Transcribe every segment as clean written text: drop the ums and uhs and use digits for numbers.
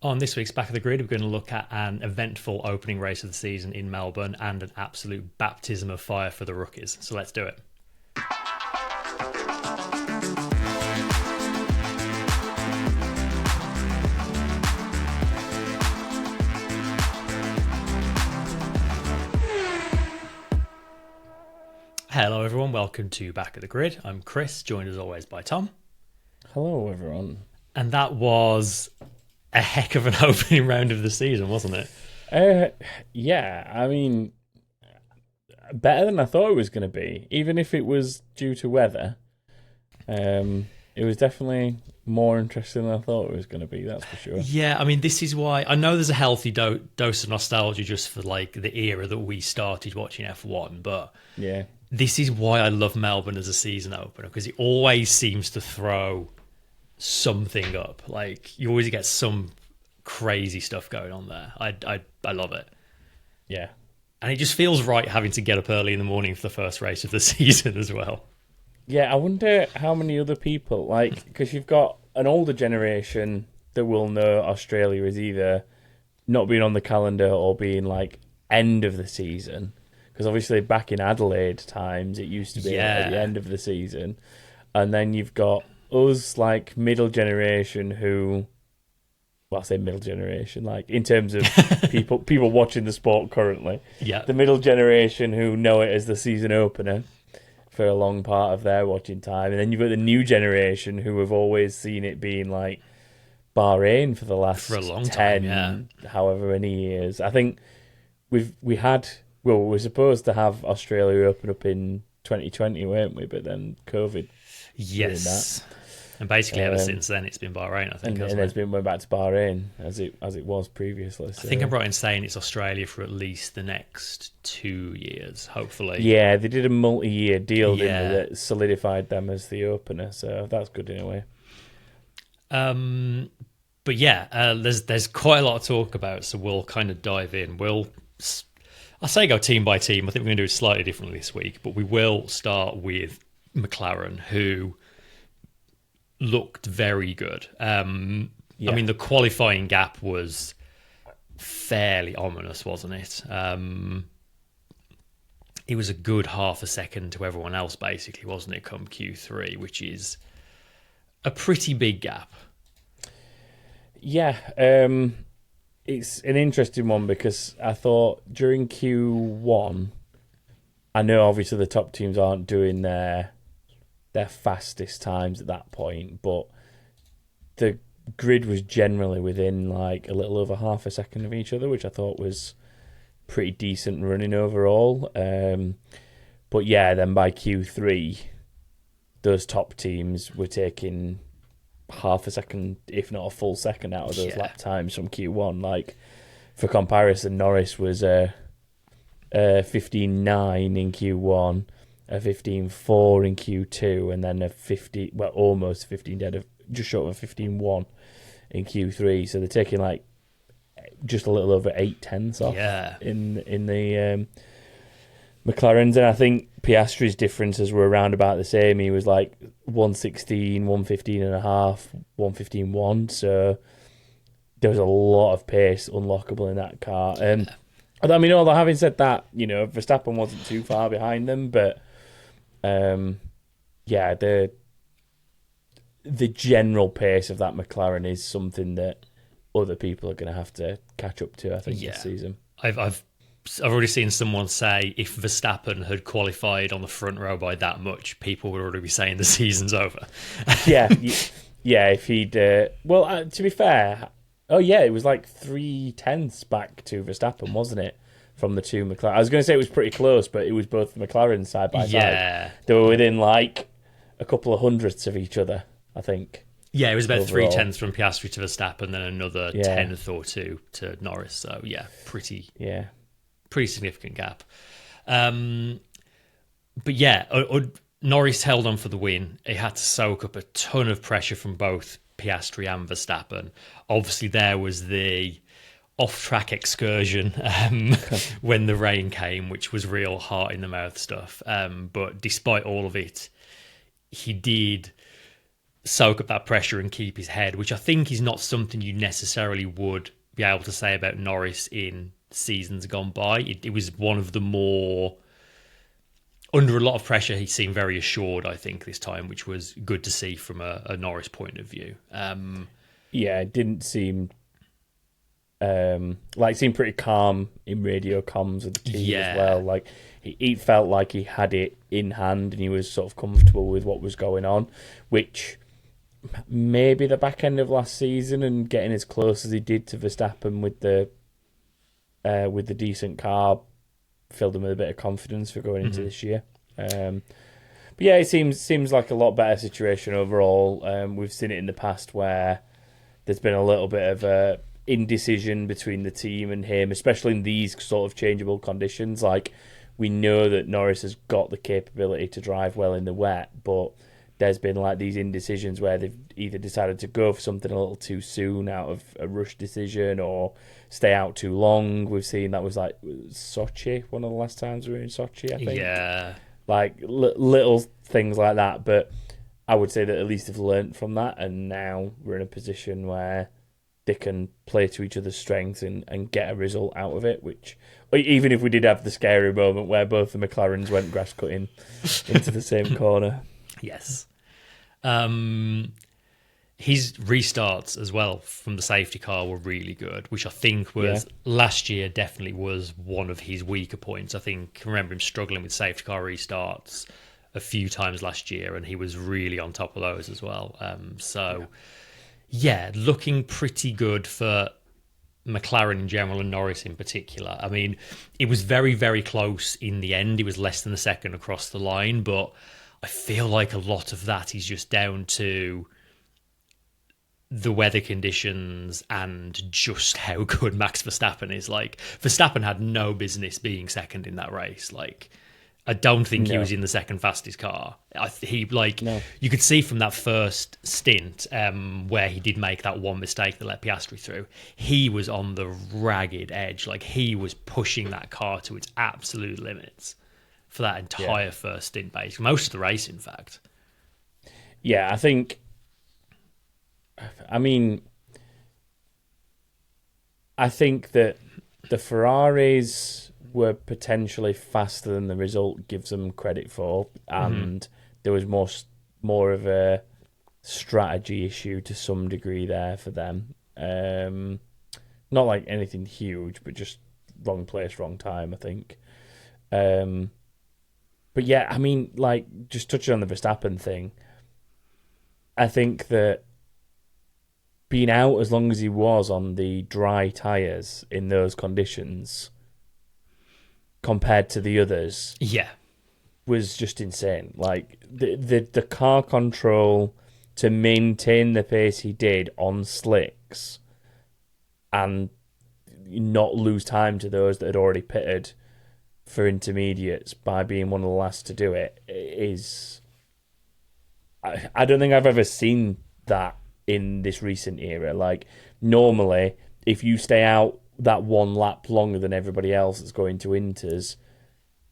On this week's Back of the Grid, we're going to look at an eventful opening race of the season in Melbourne and an absolute baptism of fire for the rookies. So let's do it. Hello everyone, welcome to Back of the Grid. I'm Chris, joined as always by Tom. Hello everyone. And that was a heck of an opening round of the season, wasn't it? Yeah, I mean, better than I thought it was going to be. Even if it was due to weather, it was definitely more interesting than I thought it was going to be, that's for sure. Yeah, I mean, this is why I know there's a healthy dose of nostalgia just for like the era that we started watching F1, but yeah, this is why I love Melbourne as a season opener, because it always seems to throw something up. Like, you always get some crazy stuff going on there. I love it. Yeah. And it just feels right having to get up early in the morning for the first race of the season as well. Yeah, I wonder how many other people, like, because you've got an older generation that will know Australia is either not being on the calendar or being, like, end of the season. Because obviously back in Adelaide times, it used to be at the end of the season. And then you've got us, like, middle generation who... Well, I say middle generation, like, in terms of people watching the sport currently. Yeah. The middle generation who know it as the season opener for a long part of their watching time. And then you've got the new generation who have always seen it being, like, Bahrain for the last for a long 10, time, however many years. I think we were supposed to have Australia open up in 2020, weren't we? But then COVID. Yes. And basically ever since then, it's been Bahrain, I think. And it's went back to Bahrain as it was previously. So. I think I'm right in saying it's Australia for at least the next 2 years, hopefully. Yeah, they did a multi-year deal, didn't they, that solidified them as the opener. So that's good in a way. But yeah, there's quite a lot to talk about, so we'll kind of dive in. I say go team by team. I think we're going to do it slightly differently this week, but we will start with McLaren, who looked very good. I mean, the qualifying gap was fairly ominous, wasn't it? It was a good half a second to everyone else, basically, wasn't it, come Q3, which is a pretty big gap. Yeah, it's an interesting one because I thought during Q1, I know obviously the top teams aren't doing their fastest times at that point, but the grid was generally within like a little over half a second of each other, which I thought was pretty decent running overall. But yeah, then by Q3, those top teams were taking half a second, if not a full second, out of those lap times from Q1. Like, for comparison, Norris was 15.9 in Q1, a 15.4 in Q2, and then almost 15 dead of just short of a 15.1 in Q3. So they're taking like just a little over 8/10 off in the McLarens, and I think Piastri's differences were around about the same. He was like 116, 115 and a half, 115.1. So there was a lot of pace unlockable in that car. I mean, although having said that, Verstappen wasn't too far behind them, but the general pace of that McLaren is something that other people are going to have to catch up to, I think, this season. I've already seen someone say if Verstappen had qualified on the front row by that much, people would already be saying the season's over. If he'd... to be fair, it was like 3/10 back to Verstappen, wasn't it? From the two McLaren. I was going to say it was pretty close, but it was both McLaren side by side. They were within like a couple of hundredths of each other, I think. Yeah, it was about overall. 3/10 from Piastri to Verstappen, then another 10th or two to Norris. So pretty significant gap. But Norris held on for the win. He had to soak up a ton of pressure from both Piastri and Verstappen. Obviously, there was the off-track excursion when the rain came, which was real heart-in-the-mouth stuff. But despite all of it, he did soak up that pressure and keep his head, which I think is not something you necessarily would be able to say about Norris in seasons gone by. It was one of the more, under a lot of pressure, he seemed very assured, I think, this time, which was good to see from a Norris point of view. Yeah, it didn't seem seemed pretty calm in radio comms with the team as well. Like he felt like he had it in hand and he was sort of comfortable with what was going on, which maybe the back end of last season and getting as close as he did to Verstappen with the decent car filled him with a bit of confidence for going into this year. But yeah, it seems like a lot better situation overall. We've seen it in the past where there's been a little bit of a indecision between the team and him, especially in these sort of changeable conditions. Like, we know that Norris has got the capability to drive well in the wet, but there's been like these indecisions where they've either decided to go for something a little too soon out of a rush decision or stay out too long. We've seen that was like Sochi, one of the last times we were in Sochi, I think. Yeah. Like little things like that, but I would say that at least they've learnt from that, and now we're in a position where they can play to each other's strengths and get a result out of it, which, even if we did have the scary moment where both the McLarens went grass cutting into the same corner. Yes. His restarts as well from the safety car were really good, which I think was last year definitely was one of his weaker points. I remember him struggling with safety car restarts a few times last year, and he was really on top of those as well. Looking pretty good for McLaren in general and Norris in particular. I mean, it was very, very close in the end. It was less than a second across the line, but I feel like a lot of that is just down to the weather conditions and just how good Max Verstappen is. Like, Verstappen had no business being second in that race. Like, I don't think he was in the second fastest car. You could see from that first stint where he did make that one mistake that let Piastri through, he was on the ragged edge. Like, he was pushing that car to its absolute limits for that entire first stint, basically. Most of the race, in fact. Yeah, I think that the Ferraris were potentially faster than the result gives them credit for, and there was more of a strategy issue to some degree there for them. Not like anything huge, but just wrong place, wrong time, I think. But yeah, I mean, like, just touching on the Verstappen thing, I think that being out as long as he was on the dry tyres in those conditions compared to the others was just insane. Like, the car control to maintain the pace he did on slicks and not lose time to those that had already pitted for intermediates by being one of the last to do it is... I don't think I've ever seen that in this recent era. Like, normally, if you stay out that one lap longer than everybody else that's going to Inters,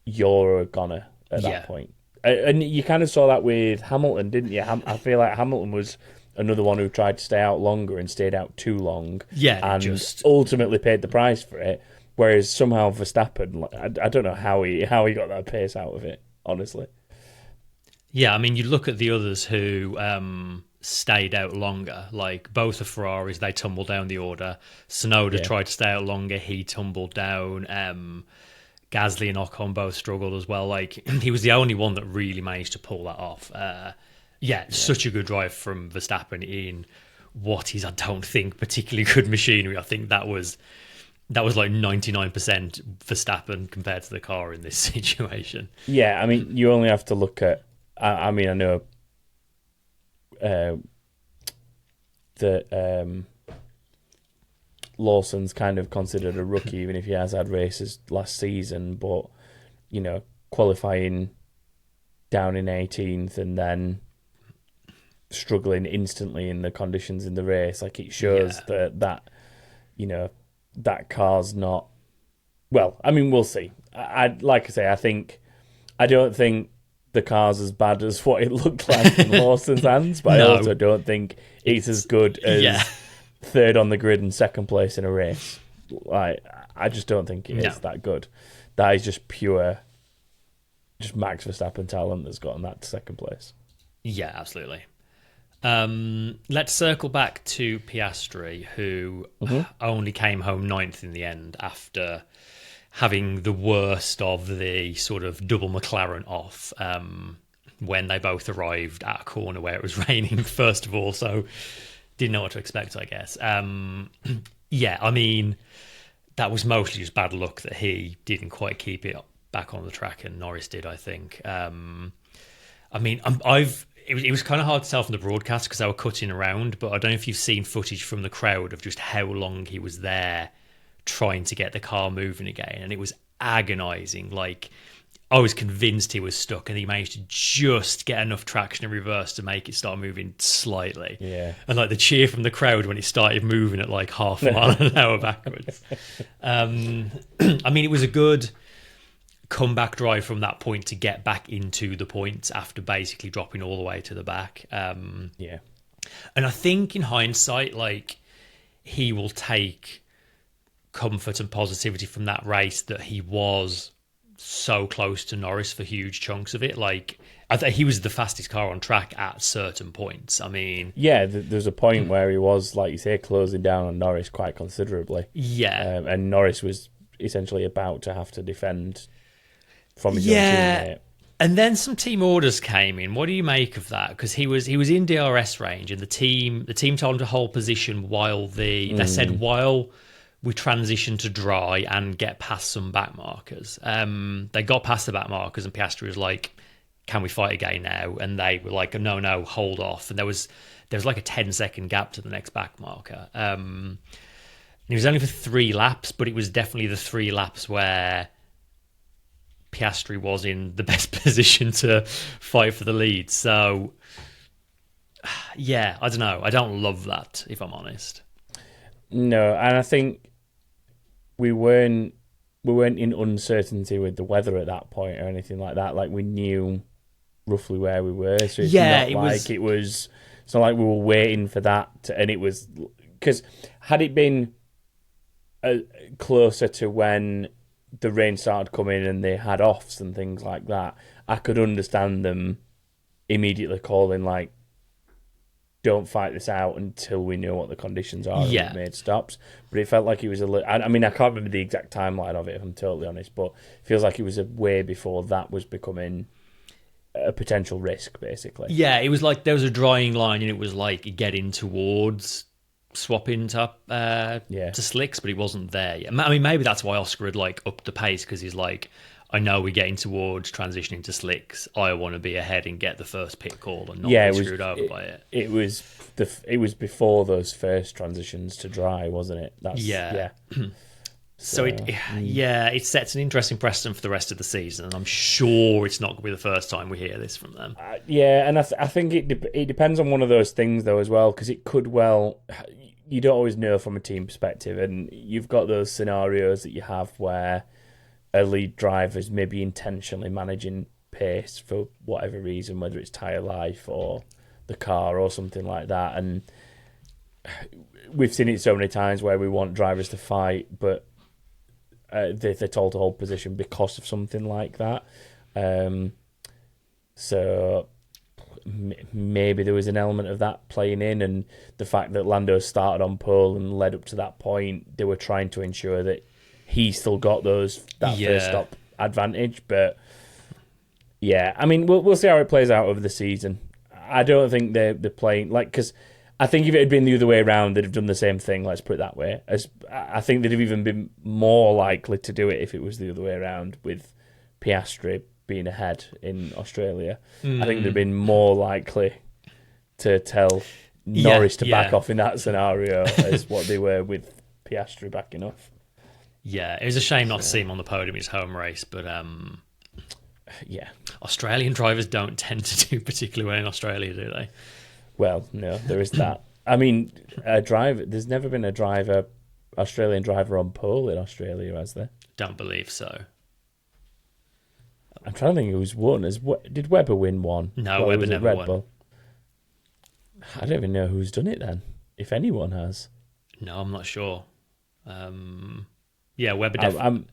you're a goner at that point. And you kind of saw that with Hamilton, didn't you? I feel like Hamilton was another one who tried to stay out longer and stayed out too long. Yeah, and ultimately paid the price for it. Whereas somehow Verstappen, I don't know how he got that pace out of it, honestly. Yeah, I mean, you look at the others who stayed out longer, like both the Ferraris, they tumbled down the order. Tsunoda tried to stay out longer, he tumbled down. Gasly and Ocon both struggled as well. Like, he was the only one that really managed to pull that off. Such a good drive from Verstappen in what is, I don't think, particularly good machinery. I think that was like 99% Verstappen compared to the car in this situation. Yeah, I mean, you only have to look at... I know that Lawson's kind of considered a rookie, even if he has had races last season, but, you know, qualifying down in 18th and then struggling instantly in the conditions in the race, like, it shows that you know, that car's not... Well, I mean, we'll see. I don't think the car's as bad as what it looked like in Lawson's hands, but No. I also don't think it's as good as third on the grid and second place in a race. Like, I just don't think it is that good. That is just pure, just Max Verstappen talent that's gotten that to second place. Yeah, absolutely. Let's circle back to Piastri, who only came home 9th in the end after having the worst of the sort of double McLaren off when they both arrived at a corner where it was raining, first of all, so didn't know what to expect, I guess. Yeah, I mean, that was mostly just bad luck that he didn't quite keep it back on the track, and Norris did, I think. I mean, it was kind of hard to tell from the broadcast because they were cutting around, but I don't know if you've seen footage from the crowd of just how long he was there trying to get the car moving again, and it was agonising. Like, I was convinced he was stuck, and he managed to just get enough traction in reverse to make it start moving slightly. Yeah. And like the cheer from the crowd when it started moving at like half a mile an hour backwards. I mean, it was a good comeback drive from that point to get back into the points after basically dropping all the way to the back. Yeah. And I think in hindsight, like, he will take comfort and positivity from that race that he was so close to Norris for huge chunks of it. Like, I think he was the fastest car on track at certain points. I mean, yeah, there's a point where he was, like you say, closing down on Norris quite considerably. Yeah. And Norris was essentially about to have to defend from his own teammate. And then some team orders came in. What do you make of that? Because he was in DRS range, and the team told him to hold position while they said while we transition to dry and get past some back markers. They got past the back markers, and Piastri was like, "Can we fight again now?" And they were like, "No, hold off." And there was like a 10-second gap to the next back marker. And it was only for 3 laps, but it was definitely the 3 laps where Piastri was in the best position to fight for the lead. So, yeah, I don't know. I don't love that, if I'm honest. No, and I think we weren't in uncertainty with the weather at that point or anything like that. Like, we knew roughly where we were. So it's not it's not like we were waiting for that. And it was, because had it been closer to when the rain started coming and they had offs and things like that, I could understand them immediately calling, like, don't fight this out until we know what the conditions are. Yeah. And we made stops. But it felt like it was a little... I mean, I can't remember the exact timeline of it, if I'm totally honest, but it feels like it was a way before that was becoming a potential risk, basically. Yeah, it was like there was a drying line, and it was like getting towards swapping to slicks, but he wasn't there yet. I mean, maybe that's why Oscar had like upped the pace, because he's like, I know we're getting towards transitioning to slicks. I want to be ahead and get the first pit call and not be screwed over by it. It was before those first transitions to dry, wasn't it? Yeah. So it sets an interesting precedent for the rest of the season, and I'm sure it's not going to be the first time we hear this from them. And I think it depends on one of those things though as well, because it could well. You don't always know from a team perspective, and you've got those scenarios that you have where a lead driver is maybe intentionally managing pace for whatever reason, whether it's tyre life or the car or something like that. And we've seen it so many times where we want drivers to fight, but they're told to hold position because of something like that. So maybe there was an element of that playing in, and the fact that Lando started on pole and led up to that point, they were trying to ensure that he still got first stop advantage. But yeah, I mean, we'll see how it plays out over the season. I don't think they're playing like, because I think if it had been the other way around, they'd have done the same thing. Let's put it that way. I think they'd have even been more likely to do it if it was the other way around, with Piastri being ahead in Australia. I think they'd been more likely to tell Norris to back off in that scenario as what they were with Piastri backing off. Yeah, it was a shame not to see him on the podium in his home race, but Australian drivers don't tend to do particularly well in Australia, do they? Well, no, there is that. I mean, there's never been a Australian driver on pole in Australia, has there? Don't believe so. I'm trying to think who's won. Did Webber win one? No, Webber never won. Bull? I don't even know who's done it then, if anyone has. No, I'm not sure. Yeah, Webber definitely.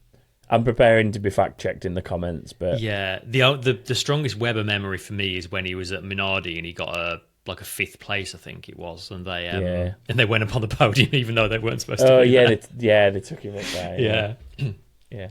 I'm preparing to be fact-checked in the comments, but... Yeah, the strongest Webber memory for me is when he was at Minardi and he got a 5th place, I think it was, and they went up on the podium even though they weren't supposed to be there. They took him up there. Yeah.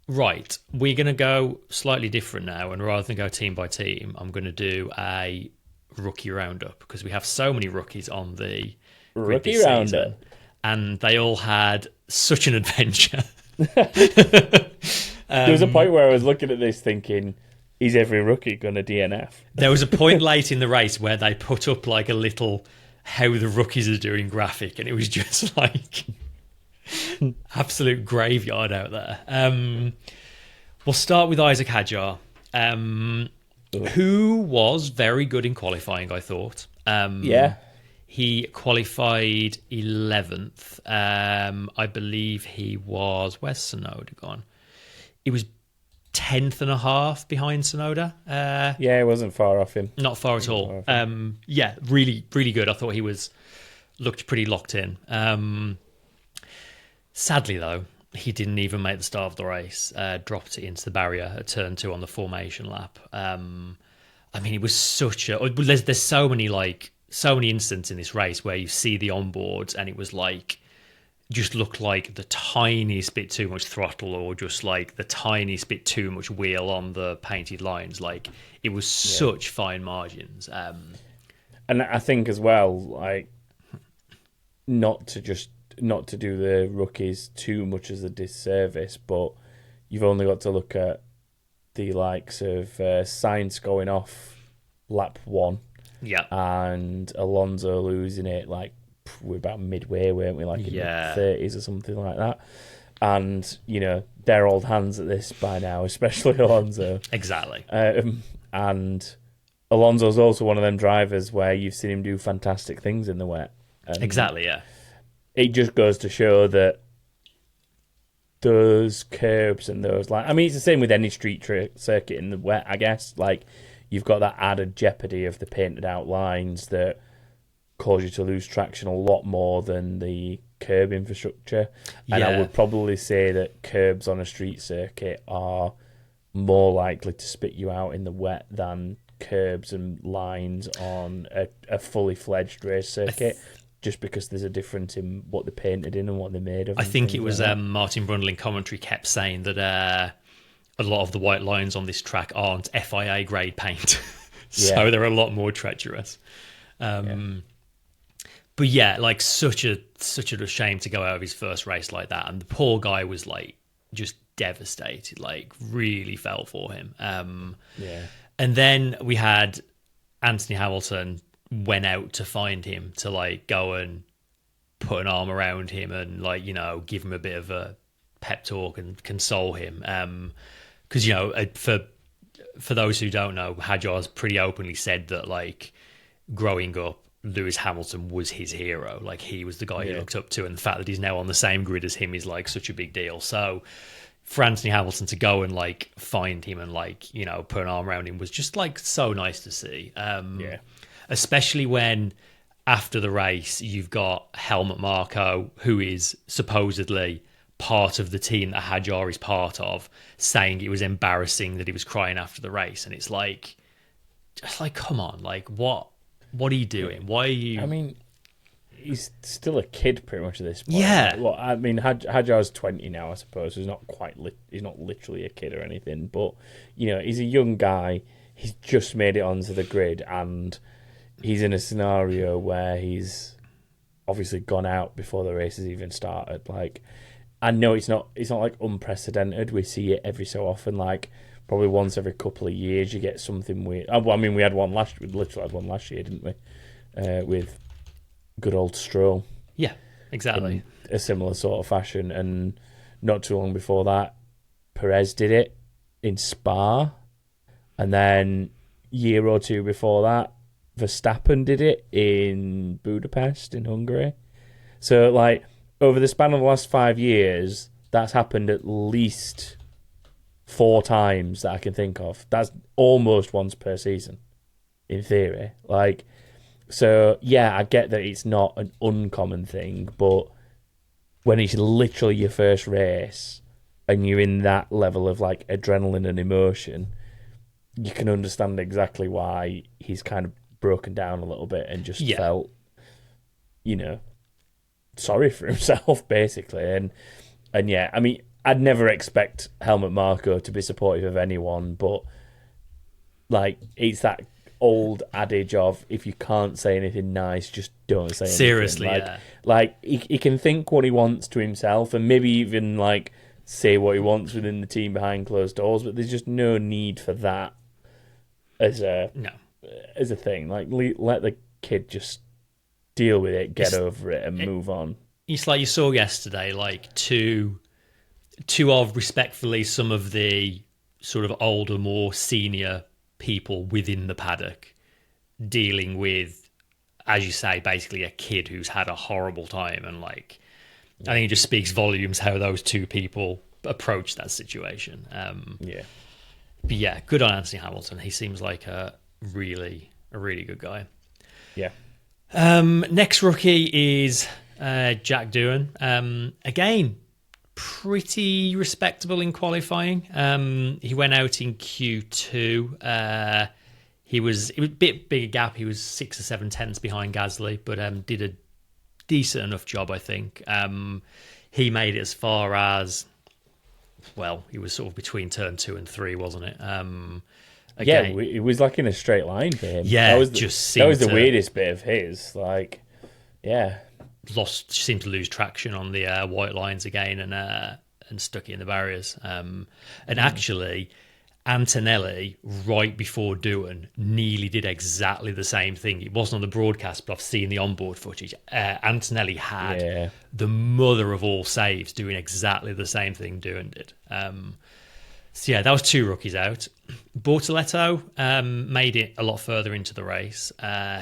Right, we're going to go slightly different now, and rather than go team by team, I'm going to do a rookie roundup because we have so many rookies on the rookie roundup, and they all had such an adventure. There was a point where I was looking at this thinking, is every rookie going to DNF? There was a point late in the race where they put up like a little how the rookies are doing graphic, and it was just like absolute graveyard out there. We'll start with Isaac Hadjar, who was very good in qualifying, I thought. He qualified 11th. I believe he was... Where's Tsunoda gone? He was 10th and a half behind Tsunoda. It wasn't far off him. Not far at all. Really, really good. I thought he looked pretty locked in. Sadly, though, he didn't even make the start of the race. Dropped it into the barrier at turn 2 on the formation lap. It was such a... There's so many instances in this race where you see the onboards and it was just looked like the tiniest bit too much throttle or just like the tiniest bit too much wheel on the painted lines. It was such fine margins. And I think as well, not to do the rookies too much as a disservice, but you've only got to look at the likes of Sainz going off lap 1. Yeah. And Alonso losing it, we're about midway, weren't we? In the 30s or something like that. And, they're old hands at this by now, especially Alonso. Exactly. And Alonso's also one of them drivers where you've seen him do fantastic things in the wet. Exactly, yeah. It just goes to show that those curbs and those... it's the same with any street circuit in the wet, I guess. You've got that added jeopardy of the painted out lines that cause you to lose traction a lot more than the curb infrastructure. And I would probably say that curbs on a street circuit are more likely to spit you out in the wet than curbs and lines on a fully fledged race circuit. Just because there's a difference in what they're painted in and what they're made of. I think it was Martin Brundle in commentary kept saying that a lot of the white lines on this track aren't FIA grade paint. So they're a lot more treacherous. But such a shame to go out of his first race like that. And the poor guy was just devastated, really felt for him. And then we had Anthony Hamilton went out to find him to go and put an arm around him and give him a bit of a pep talk and console him. Because for those who don't know, Hadjar's pretty openly said that growing up, Lewis Hamilton was his hero. He was the guy he looked up to, and the fact that he's now on the same grid as him is such a big deal. So for Anthony Hamilton to go and find him and put an arm around him was just so nice to see. Especially when after the race you've got Helmut Marko, who is supposedly part of the team that Hadjar is part of, saying it was embarrassing that he was crying after the race. And it's come on, what are you doing? Why are you... he's still a kid pretty much at this point. Yeah. Hadjar's 20 now, I suppose. He's not he's not literally a kid or anything, but, he's a young guy. He's just made it onto the grid, and he's in a scenario where he's obviously gone out before the race has even started. I know it's not unprecedented. We see it every so often. Probably once every couple of years, you get something weird. We had one last. We literally had one last year, didn't we? With good old Stroll. Yeah, exactly. In a similar sort of fashion, and not too long before that, Perez did it in Spa, and then year or two before that, Verstappen did it in Budapest in Hungary. So over the span of the last 5 years, that's happened at least 4 times that I can think of. That's almost once per season, in theory. Like, so yeah, I get that it's not an uncommon thing, but when it's literally your first race and you're in that level of like adrenaline and emotion, you can understand exactly why he's kind of broken down a little bit and just felt, sorry for himself, basically. And yeah, I mean, I'd never expect Helmut Marko to be supportive of anyone, but like, it's that old adage of, if you can't say anything nice, just don't say anything. Seriously, Like, he can think what he wants to himself and maybe even like say what he wants within the team behind closed doors, but there's just no need for that as a thing. Like, let the kid just deal with it, get over it, and move on. It's like you saw yesterday, like two of respectfully some of the sort of older, more senior people within the paddock dealing with, as you say, basically a kid who's had a horrible time. And like, I think it just speaks volumes how those two people approach that situation. But yeah, good on Anthony Hamilton. He seems like a really good guy. Yeah. Next rookie is Jack Doohan. Again, pretty respectable in qualifying. He went out in Q2. It was a bit bigger gap. He was 6 or 7 tenths behind Gasly, but did a decent enough job, I think. He made it as far as, well, he was sort of between turn 2 and 3, wasn't it? Again, it was like in a straight line for him. Yeah, that was the weirdest bit of his. Like, yeah, seemed to lose traction on the white lines again and stuck it in the barriers. And actually, Antonelli, right before Doohan, nearly did exactly the same thing. It wasn't on the broadcast, but I've seen the onboard footage. Antonelli had the mother of all saves doing exactly the same thing Doohan did. So yeah, that was 2 rookies out. Bortoletto made it a lot further into the race.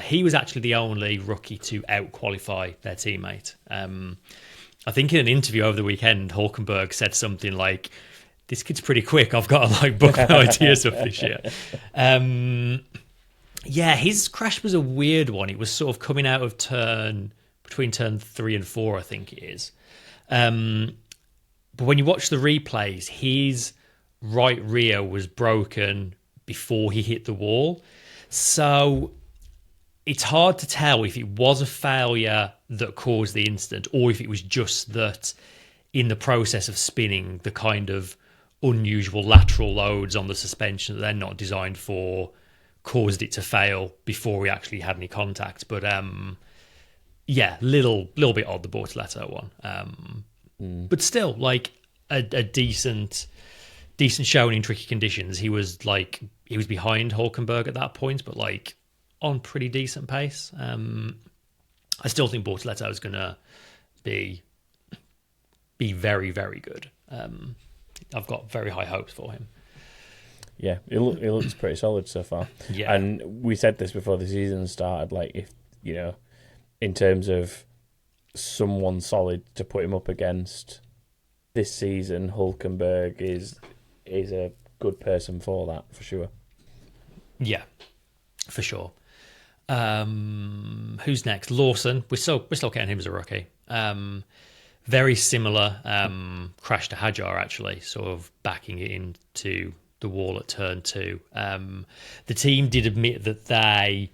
He was actually the only rookie to out-qualify their teammate. I think in an interview over the weekend, Hulkenberg said something like, "This kid's pretty quick. I've got to like book my ideas up this year." Yeah, his crash was a weird one. It was sort of coming out of between turn 3 and 4, I think it is. But when you watch the replays, his right rear was broken before he hit the wall. So it's hard to tell if it was a failure that caused the incident or if it was just that in the process of spinning, the kind of unusual lateral loads on the suspension that they're not designed for caused it to fail before we actually had any contact. But yeah, little bit odd, the Bortoletto one. But still, like a decent showing in tricky conditions. He was behind Hulkenberg at that point, but like on pretty decent pace. I still think Bortoletto is going to be very, very good. I've got very high hopes for him. Yeah, it looks pretty solid so far. Yeah, and we said this before the season started. Like, if in terms of someone solid to put him up against this season, Hulkenberg is a good person for that, for sure. Yeah, for sure. Who's next? Lawson. We're still counting him as a rookie. Very similar crash to Hadjar, actually, sort of backing it into the wall at turn 2. The team did admit that they,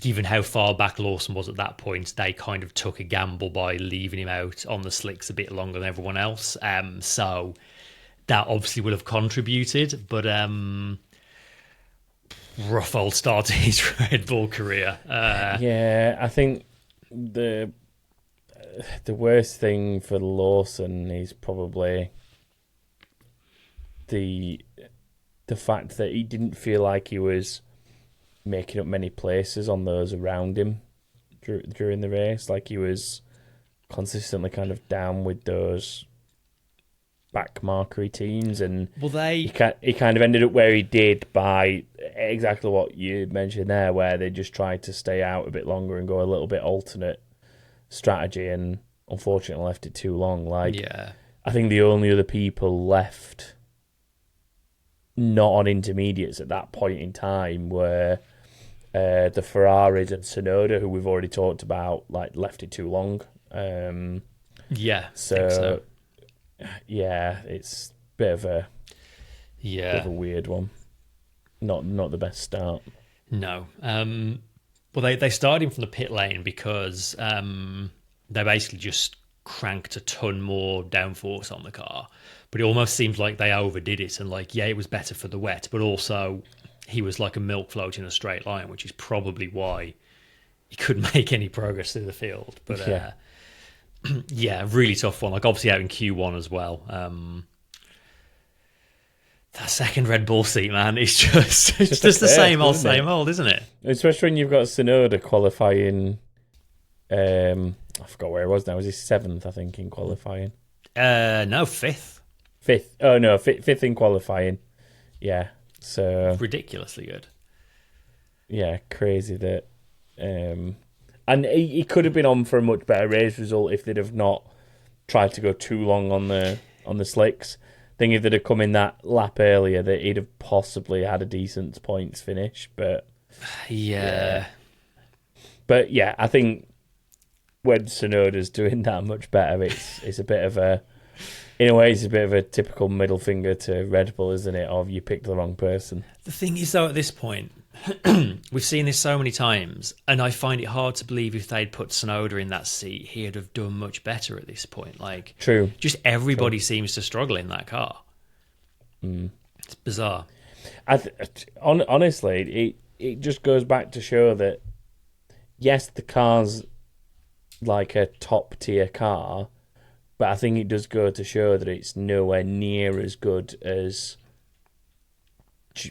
given how far back Lawson was at that point, they kind of took a gamble by leaving him out on the slicks a bit longer than everyone else. So that obviously would have contributed, but rough old start to his Red Bull career. Yeah, I think the worst thing for Lawson is probably the fact that he didn't feel like he was making up many places on those around him during the race. Like, he was consistently kind of down with those backmarkery teams, and he kind of ended up where he did by exactly what you mentioned there, where they just tried to stay out a bit longer and go a little bit alternate strategy, and unfortunately left it too long. Like, I think the only other people left not on intermediates at that point in time, where the Ferraris and Tsunoda, who we've already talked about, like left it too long. Yeah, so. Yeah, it's a bit of a weird one. Not the best start. No. Well, they started him from the pit lane because they basically just cranked a ton more downforce on the car. But it almost seems like they overdid it, and like, yeah, it was better for the wet, but also he was like a milk float in a straight line, which is probably why he couldn't make any progress through the field. But yeah, really tough one. Like, obviously out in Q1 as well. That second Red Bull seat, man, it's just the same old, isn't it? Especially when you've got Tsunoda qualifying. I forgot where it was now. Was he 7th, I think, in qualifying? No, 5th. 5th. Oh no, 5th in qualifying. Yeah, so ridiculously good. Yeah, crazy that. And he could have been on for a much better race result if they'd have not tried to go too long on the slicks. I think if they'd have come in that lap earlier, that he'd have possibly had a decent points finish. But yeah. But yeah, I think when Tsunoda's doing that much better, it's a bit of a, in a way, it's a bit of a typical middle finger to Red Bull, isn't it? Of you picked the wrong person. The thing is, though, at this point, we've seen this so many times, and I find it hard to believe if they'd put Tsunoda in that seat, he'd have done much better at this point. Like, true. Just everybody seems to struggle in that car. It's bizarre. Honestly, it just goes back to show that, yes, the car's like a top tier car, but I think it does go to show that it's nowhere near as good as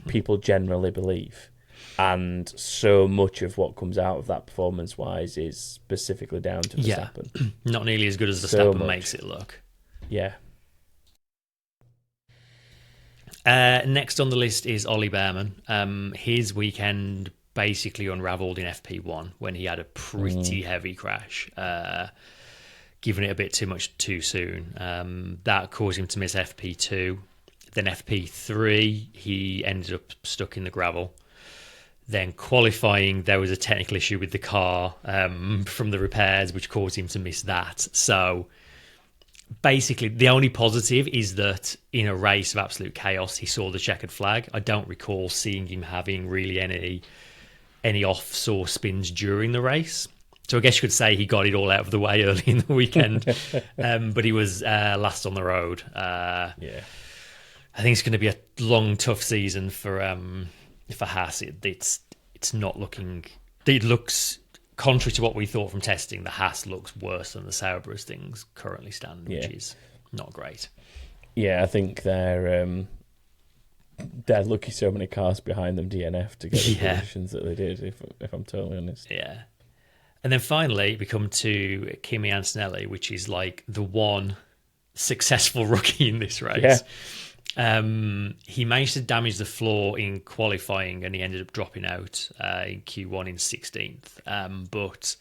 people generally believe. And so much of what comes out of that performance-wise is specifically down to Verstappen. Yeah, not nearly as good as Verstappen makes it look. Yeah. Next on the list is Ollie Behrman. His weekend basically unravelled in FP1 when he had a pretty heavy crash, giving it a bit too much too soon. That caused him to miss FP2. Then FP3, he ended up stuck in the gravel. Then qualifying, there was a technical issue with the car from the repairs, which caused him to miss that. So basically, the only positive is that in a race of absolute chaos, he saw the checkered flag. I don't recall seeing him having really any off-saw spins during the race. So I guess you could say he got it all out of the way early in the weekend. But he was last on the road. Yeah. I think it's going to be a long, tough season for Haas. It's not looking. It looks, contrary to what we thought from testing, the Haas looks worse than the Sauber as things currently stand, which is not great. Yeah, I think they're lucky so many cars behind them DNF to get the positions that they did. If I'm totally honest. Yeah. And then finally, we come to Kimi Antonelli, which is like the one successful rookie in this race. Yeah. He managed to damage the floor in qualifying, and he ended up dropping out in Q1 in 16th. But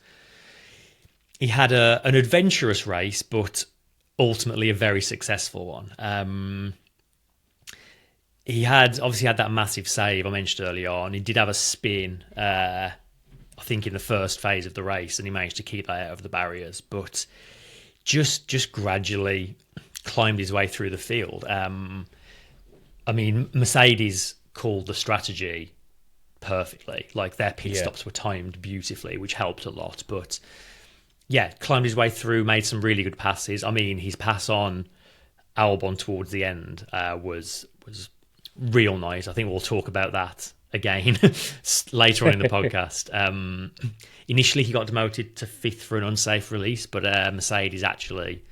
he had an adventurous race, but ultimately a very successful one. He obviously had that massive save I mentioned earlier on. He did have a spin, I think, in the first phase of the race, and he managed to keep that out of the barriers. But just gradually climbed his way through the field. I mean, Mercedes called the strategy perfectly. Like, their pit stops were timed beautifully, which helped a lot. But yeah, climbed his way through, made some really good passes. I mean, his pass on Albon towards the end was real nice. I think we'll talk about that again later on in the podcast. Initially, he got demoted to 5th for an unsafe release, but Mercedes actually,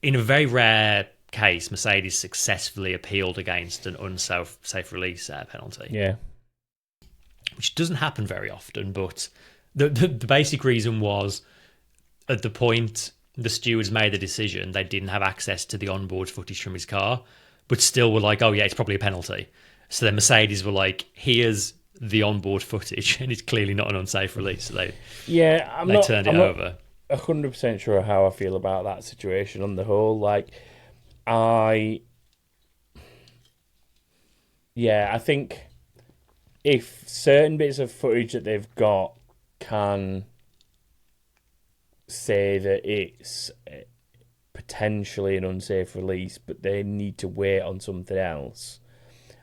in a very rare case, Mercedes successfully appealed against an unsafe release penalty. Yeah, which doesn't happen very often. But the basic reason was, at the point the stewards made the decision, they didn't have access to the onboard footage from his car, but still were like, "Oh yeah, it's probably a penalty." So then Mercedes were like, "Here's the onboard footage, and it's clearly not an unsafe release." So they turned it over. 100% sure how I feel about that situation on the whole. Like, I Yeah, I think if certain bits of footage that they've got can say that it's potentially an unsafe release, but they need to wait on something else.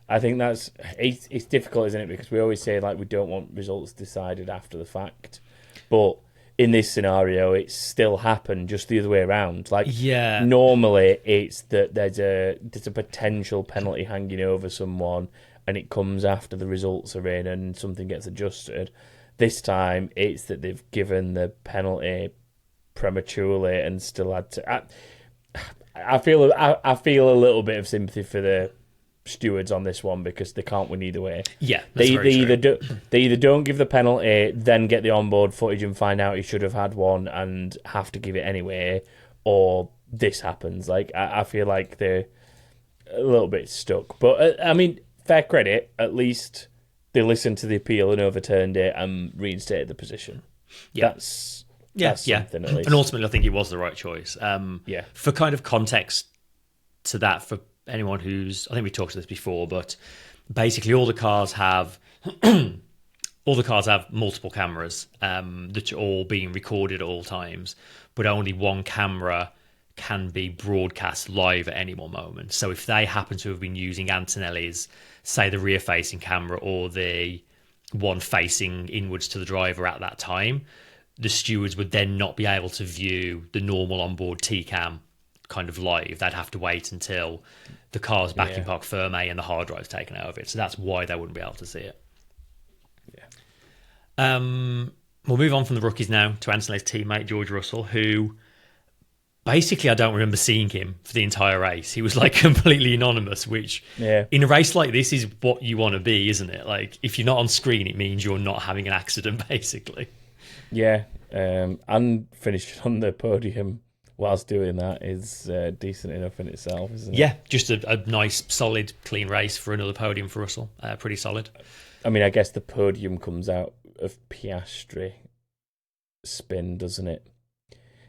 I think it's difficult, isn't it? Because we always say like we don't want results decided after the fact, but in this scenario, it's still happened just the other way around. Like normally, it's that there's a potential penalty hanging over someone, and it comes after the results are in and something gets adjusted. This time, it's that they've given the penalty prematurely and still had to. I feel a little bit of sympathy for the stewards on this one because they can't win either way. Yeah, they either don't give the penalty, then get the onboard footage and find out he should have had one and have to give it anyway, or this happens. Like I feel like they're a little bit stuck. But I mean, fair credit, at least they listened to the appeal and overturned it and reinstated the position. Yeah. That's something at least. And ultimately, I think it was the right choice. For kind of context to that, for anyone who's, I think we talked about this before, but basically all the cars have multiple cameras that are all being recorded at all times, but only one camera can be broadcast live at any one moment. So if they happen to have been using Antonelli's, say the rear facing camera or the one facing inwards to the driver at that time, the stewards would then not be able to view the normal onboard T-cam kind of live. They'd have to wait until the car's back in Parc Ferme and the hard drive's taken out of it. So that's why they wouldn't be able to see it. Yeah. We'll move on from the rookies now to Antonelli's teammate George Russell, who basically I don't remember seeing him for the entire race. He was like completely anonymous, which in a race like this is what you want to be, isn't it? Like if you're not on screen, it means you're not having an accident, basically. Yeah, and finishing on the podium whilst doing that is decent enough in itself, isn't it? Yeah, just a nice, solid, clean race for another podium for Russell. Pretty solid. I mean, I guess the podium comes out of Piastri spin, doesn't it?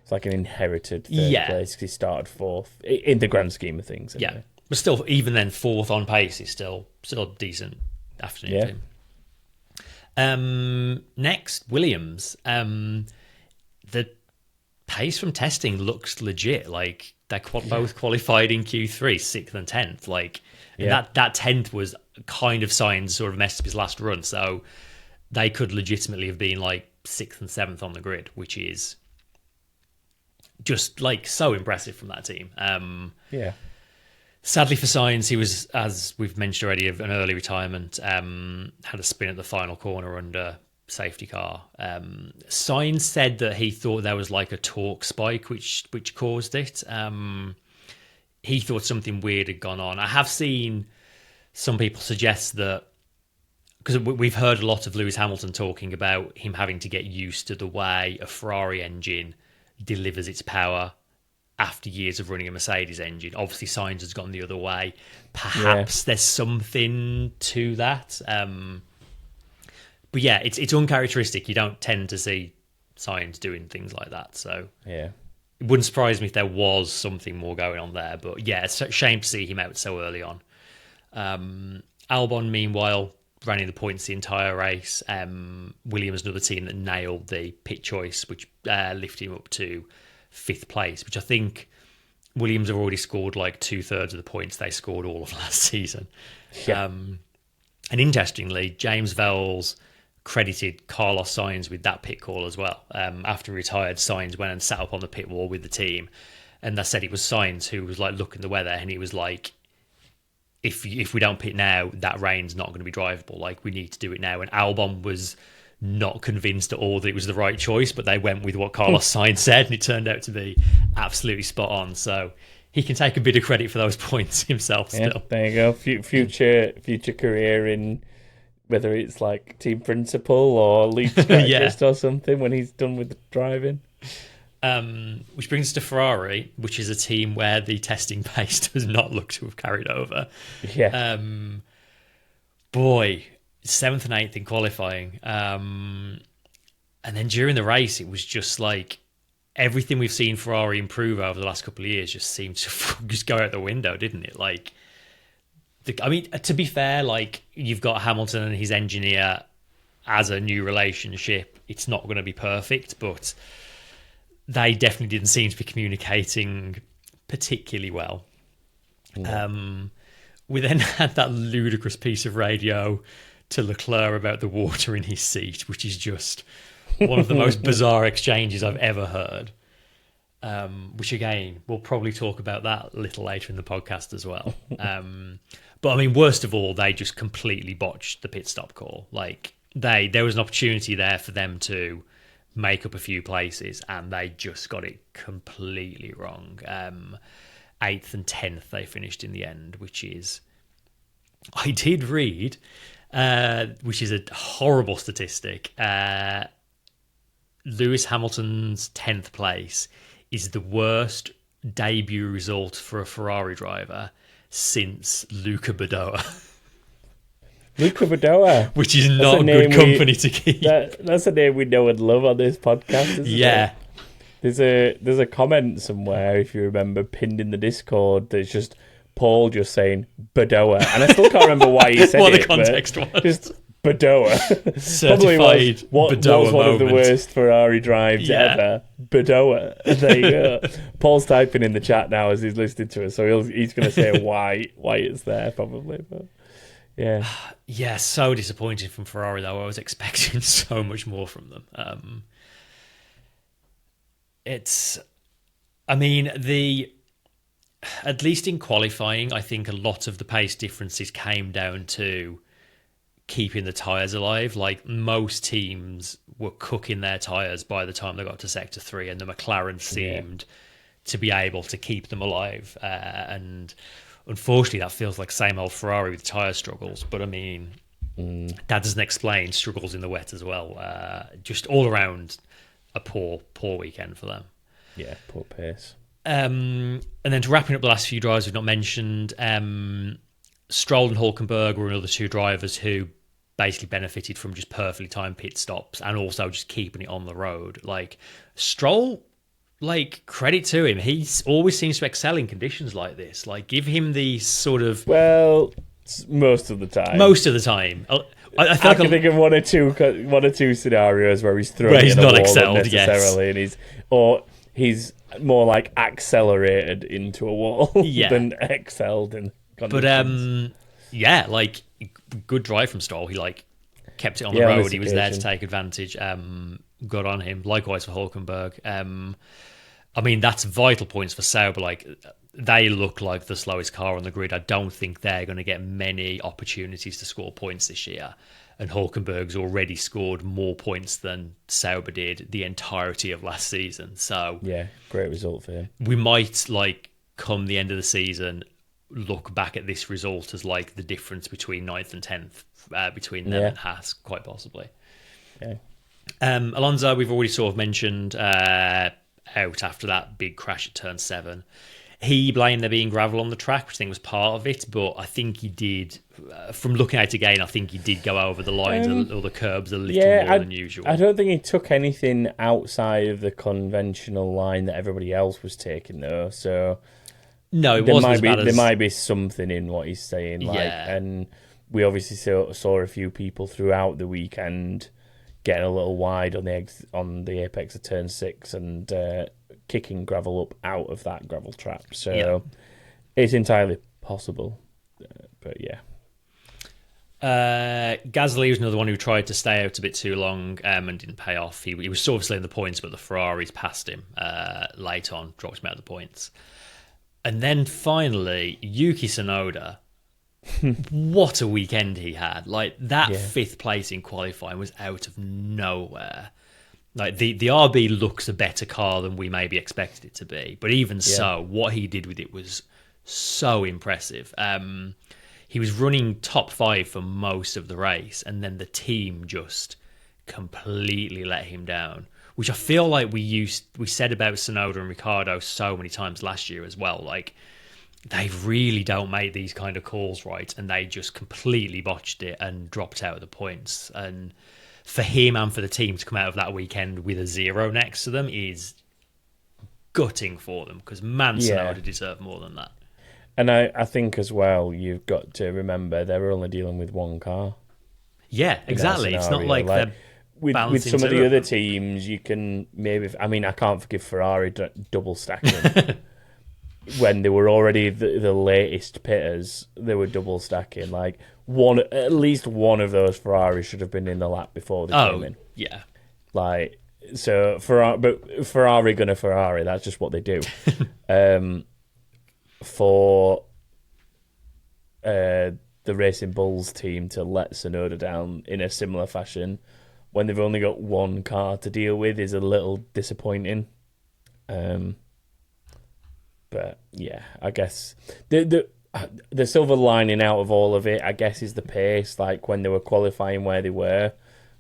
It's like an inherited third place because he started fourth in the grand scheme of things. Anyway. Yeah, but still, even then, fourth on pace is still a decent afternoon for him. Next, Williams. The pace from testing looks legit. Like they both qualified in Q3, 6th and 10th. Like that 10th was kind of Sainz sort of messed up his last run, so they could legitimately have been like 6th and 7th on the grid, which is just like so impressive from that team. Sadly for Sainz, he was, as we've mentioned already, of an early retirement. Had a spin at the final corner under safety car. Sainz said that he thought there was like a torque spike which caused it. He thought something weird had gone on. I have seen some people suggest that, because we've heard a lot of Lewis Hamilton talking about him having to get used to the way a Ferrari engine delivers its power after years of running a Mercedes engine. Obviously, Sainz has gone the other way. Perhaps there's something to that. But yeah, it's uncharacteristic. You don't tend to see Sainz doing things like that. So it wouldn't surprise me if there was something more going on there. But yeah, it's a shame to see him out so early on. Albon, meanwhile, running the points the entire race. Williams, another team that nailed the pit choice, which lifted him up to 5th place, which I think Williams have already scored like 2/3 of the points they scored all of last season. And interestingly, James Vowles credited Carlos Sainz with that pit call as well. After he retired, Sainz went and sat up on the pit wall with the team, and they said it was Sainz who was like looking at the weather, and he was like, if we don't pit now, that rain's not going to be drivable. Like, we need to do it now. And Albon was not convinced at all that it was the right choice, but they went with what Carlos Sainz said, and it turned out to be absolutely spot on. So he can take a bit of credit for those points himself still. There you go. Future career in, whether it's like team principal or lead strategist or something when he's done with the driving. Which brings us to Ferrari, which is a team where the testing pace does not look to have carried over. Boy, 7th and 8th in qualifying. And then during the race, it was just like everything we've seen Ferrari improve over the last couple of years just seemed to just go out the window, didn't it? Like, I mean, to be fair, like, you've got Hamilton and his engineer as a new relationship. It's not going to be perfect, but they definitely didn't seem to be communicating particularly well. We then had that ludicrous piece of radio to Leclerc about the water in his seat, which is just one of the most bizarre exchanges I've ever heard. Which, again, we'll probably talk about that a little later in the podcast as well. But, I mean, worst of all, they just completely botched the pit stop call. Like, there was an opportunity there for them to make up a few places, and they just got it completely wrong. 8th and 10th they finished in the end, which is... I did read, which is a horrible statistic, Lewis Hamilton's 10th place is the worst debut result for a Ferrari driver since Luca Badoa. Luca Badoa. Which is not a good company to keep. That's a name we know and love on this podcast, isn't it? There's a comment somewhere, if you remember, pinned in the Discord, that's just Paul just saying Badoa. And I still can't remember why he said what it. The context was. Just Badoa. Certified Badoa was one of the worst Ferrari drives ever. Badoa. There you go. Paul's typing in the chat now as he's listening to us, so he's going to say why it's there probably. But yeah. Yeah, so disappointing from Ferrari though. I was expecting so much more from them. At least in qualifying, I think a lot of the pace differences came down to keeping the tyres alive. Like, most teams were cooking their tyres by the time they got to Sector 3, and the McLaren seemed to be able to keep them alive. And unfortunately, that feels like same old Ferrari with tyre struggles. But, I mean, that doesn't explain struggles in the wet as well. Just all around a poor weekend for them. Yeah, poor pace. And then to wrapping up the last few drivers we've not mentioned, Stroll and Hülkenberg were another two drivers who basically benefited from just perfectly timed pit stops and also just keeping it on the road. Like, Stroll, like, credit to him. He always seems to excel in conditions like this. Like, give him the sort of... Well, most of the time. Most of the time. I can think of one or two scenarios where he's thrown he's in not a wall excelled, unnecessarily, yes. and he's more like accelerated into a wall than excelled in conditions. But like, good drive from Stroll. He like kept it on the road. He was there to take advantage. Good on him. Likewise for Hülkenberg. I mean, that's vital points for Sauber. Like, they look like the slowest car on the grid. I don't think they're going to get many opportunities to score points this year. And Hülkenberg's already scored more points than Sauber did the entirety of last season. So yeah, great result for him. We might, like, come the end of the season, look back at this result as like the difference between 9th and 10th between them and Haas, quite possibly. Yeah. Alonso, we've already sort of mentioned, out after that big crash at turn 7. He blamed there being gravel on the track, which I think was part of it, but I think he did, from looking at it again, I think he did go over the lines or the curbs a little more than usual. I don't think he took anything outside of the conventional line that everybody else was taking, though. So no, it wasn't as bad as... There might be something in what he's saying, and we obviously saw a few people throughout the weekend getting a little wide on the apex of turn 6 and kicking gravel up out of that gravel trap. So it's entirely possible. But yeah. Gasly was another one who tried to stay out a bit too long and didn't pay off. He was sort of still in the points, but the Ferraris passed him late on, dropped him out of the points. And then finally, Yuki Tsunoda. What a weekend he had. Like, that 5th place in qualifying was out of nowhere. Like, the RB looks a better car than we maybe expected it to be. But even so, what he did with it was so impressive. He was running top 5 for most of the race, and then the team just completely let him down, which I feel like we said about Tsunoda and Ricciardo so many times last year as well. Like, they really don't make these kind of calls right, and they just completely botched it and dropped out of the points. And for him and for the team to come out of that weekend with a 0 next to them is gutting for them, because Tsunoda deserved more than that. And I think as well, you've got to remember they're only dealing with one car. Yeah, exactly. It's not like they're with some of the two other of them. teams, you can maybe. I mean, I can't forgive Ferrari double stacking when they were already the latest pitters. They were double stacking. Like at least one of those Ferraris should have been in the lap before they came in. Yeah. Like so, but Ferrari gonna Ferrari. That's just what they do. For the Racing Bulls team to let Tsunoda down in a similar fashion when they've only got one car to deal with is a little disappointing. But yeah, I guess the silver lining out of all of it, I guess, is the pace. Like when they were qualifying where they were,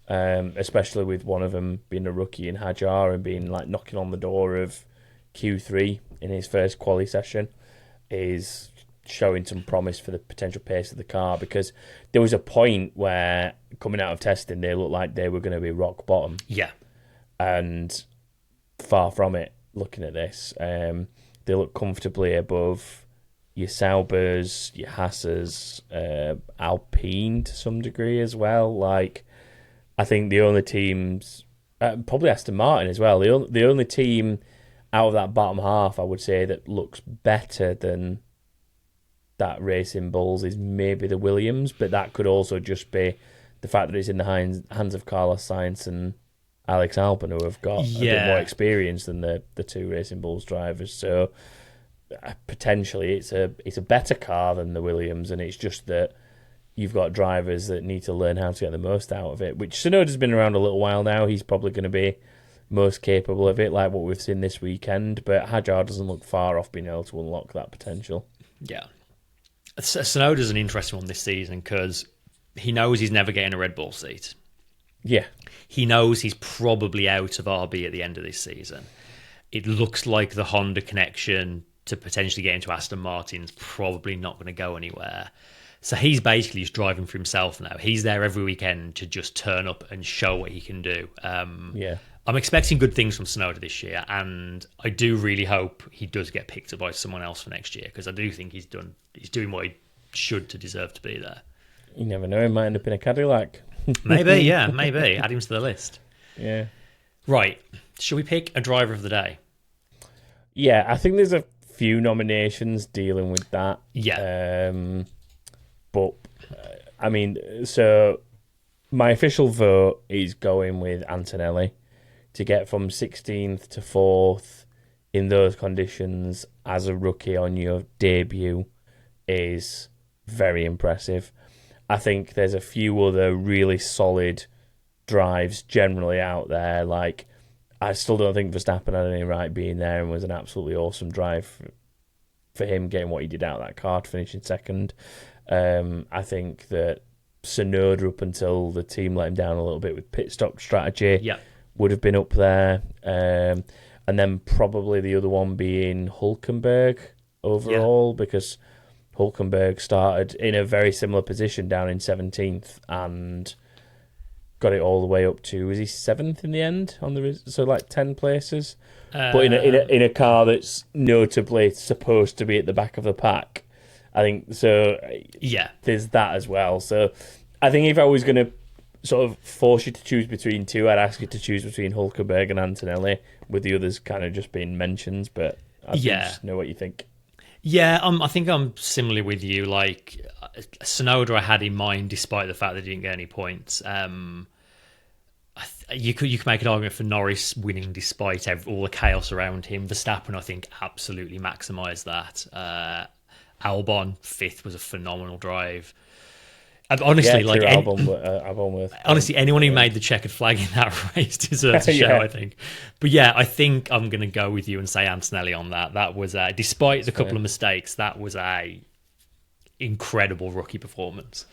especially with one of them being a rookie in Hadjar and being like knocking on the door of Q3 in his first quali session, is showing some promise for the potential pace of the car, because there was a point where coming out of testing they looked like they were going to be rock bottom. Yeah. And far from it, looking at this. They look comfortably above your Saubers, your Haas's, Alpine to some degree as well. Like, I think the only teams, probably Aston Martin as well, the only team out of that bottom half, I would say, that looks better than that Racing Bulls is maybe the Williams, but that could also just be the fact that it's in the hands of Carlos Sainz and Alex Albon, who have got a bit more experience than the two Racing Bulls drivers. So potentially it's a better car than the Williams, and it's just that you've got drivers that need to learn how to get the most out of it, which Tsunoda's been around a little while now. He's probably going to be most capable of it, like what we've seen this weekend, but Hadjar doesn't look far off being able to unlock that potential. Yeah. Tsunoda's an interesting one this season because he knows he's never getting a Red Bull seat. Yeah. He knows he's probably out of RB at the end of this season. It looks like the Honda connection to potentially get into Aston Martin's probably not going to go anywhere. So he's basically just driving for himself now. He's there every weekend to just turn up and show what he can do. Yeah. I'm expecting good things from Tsunoda this year, and I do really hope he does get picked up by someone else for next year, because I do think he's doing what he should to deserve to be there. You never know, he might end up in a Cadillac. Maybe, yeah, maybe. Add him to the list. Yeah. Right. Should we pick a driver of the day? Yeah, I think there's a few nominations dealing with that. Yeah. But, I mean, so my official vote is going with Antonelli. To get from 16th to 4th in those conditions as a rookie on your debut is very impressive. I think there's a few other really solid drives generally out there. Like, I still don't think Verstappen had any right being there, and was an absolutely awesome drive for him getting what he did out of that car to finish in second. I think that Tsunoda, up until the team let him down a little bit with pit stop strategy, would have been up there. And then probably the other one being Hülkenberg overall, because Hülkenberg started in a very similar position down in 17th and got it all the way up to, was he 7th in the end? So like 10 places. But in a car that's notably supposed to be at the back of the pack. I think so. Yeah. There's that as well. So I think if I was going to sort of force you to choose between two, I'd ask you to choose between Hülkenberg and Antonelli, with the others kind of just being mentions. But I just know what you think. Yeah, I think I'm similarly with you. Like, Tsunoda I had in mind, despite the fact that he didn't get any points. You could make an argument for Norris winning despite all the chaos around him. Verstappen, I think, absolutely maximised that. Albon, 5th, was a phenomenal drive. Honestly, honestly, anyone who made the checkered flag in that race deserves a show, I think. But yeah, I think I'm going to go with you and say Antonelli on that. That was, despite the couple of mistakes, that was a incredible rookie performance.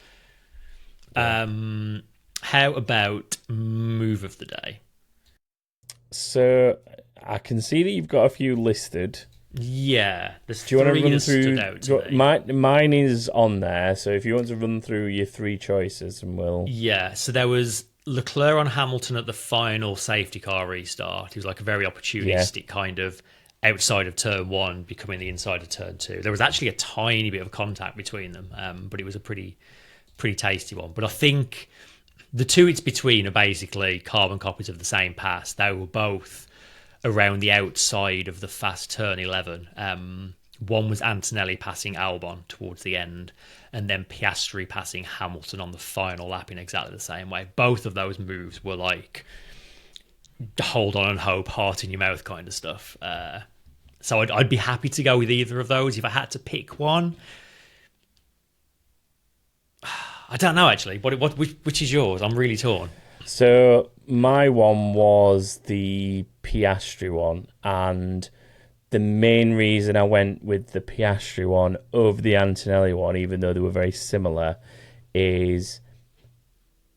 Yeah. How about move of the day? So I can see that you've got a few listed. Yeah, there's do you want to run through? Mine is on there, so if you want to run through your three choices, and we'll. Yeah, so there was Leclerc on Hamilton at the final safety car restart. He was like a very opportunistic kind of outside of turn 1 becoming the inside of turn 2. There was actually a tiny bit of contact between them, but it was a pretty tasty one. But I think the two it's between are basically carbon copies of the same pass. They were both around the outside of the fast turn 11. One was Antonelli passing Albon towards the end, and then Piastri passing Hamilton on the final lap in exactly the same way. Both of those moves were like hold on and hope, heart in your mouth kind of stuff. So I'd be happy to go with either of those. If I had to pick one, I don't know actually. Which is yours? I'm really torn. So my one was the Piastri one, and the main reason I went with the Piastri one over the Antonelli one, even though they were very similar, is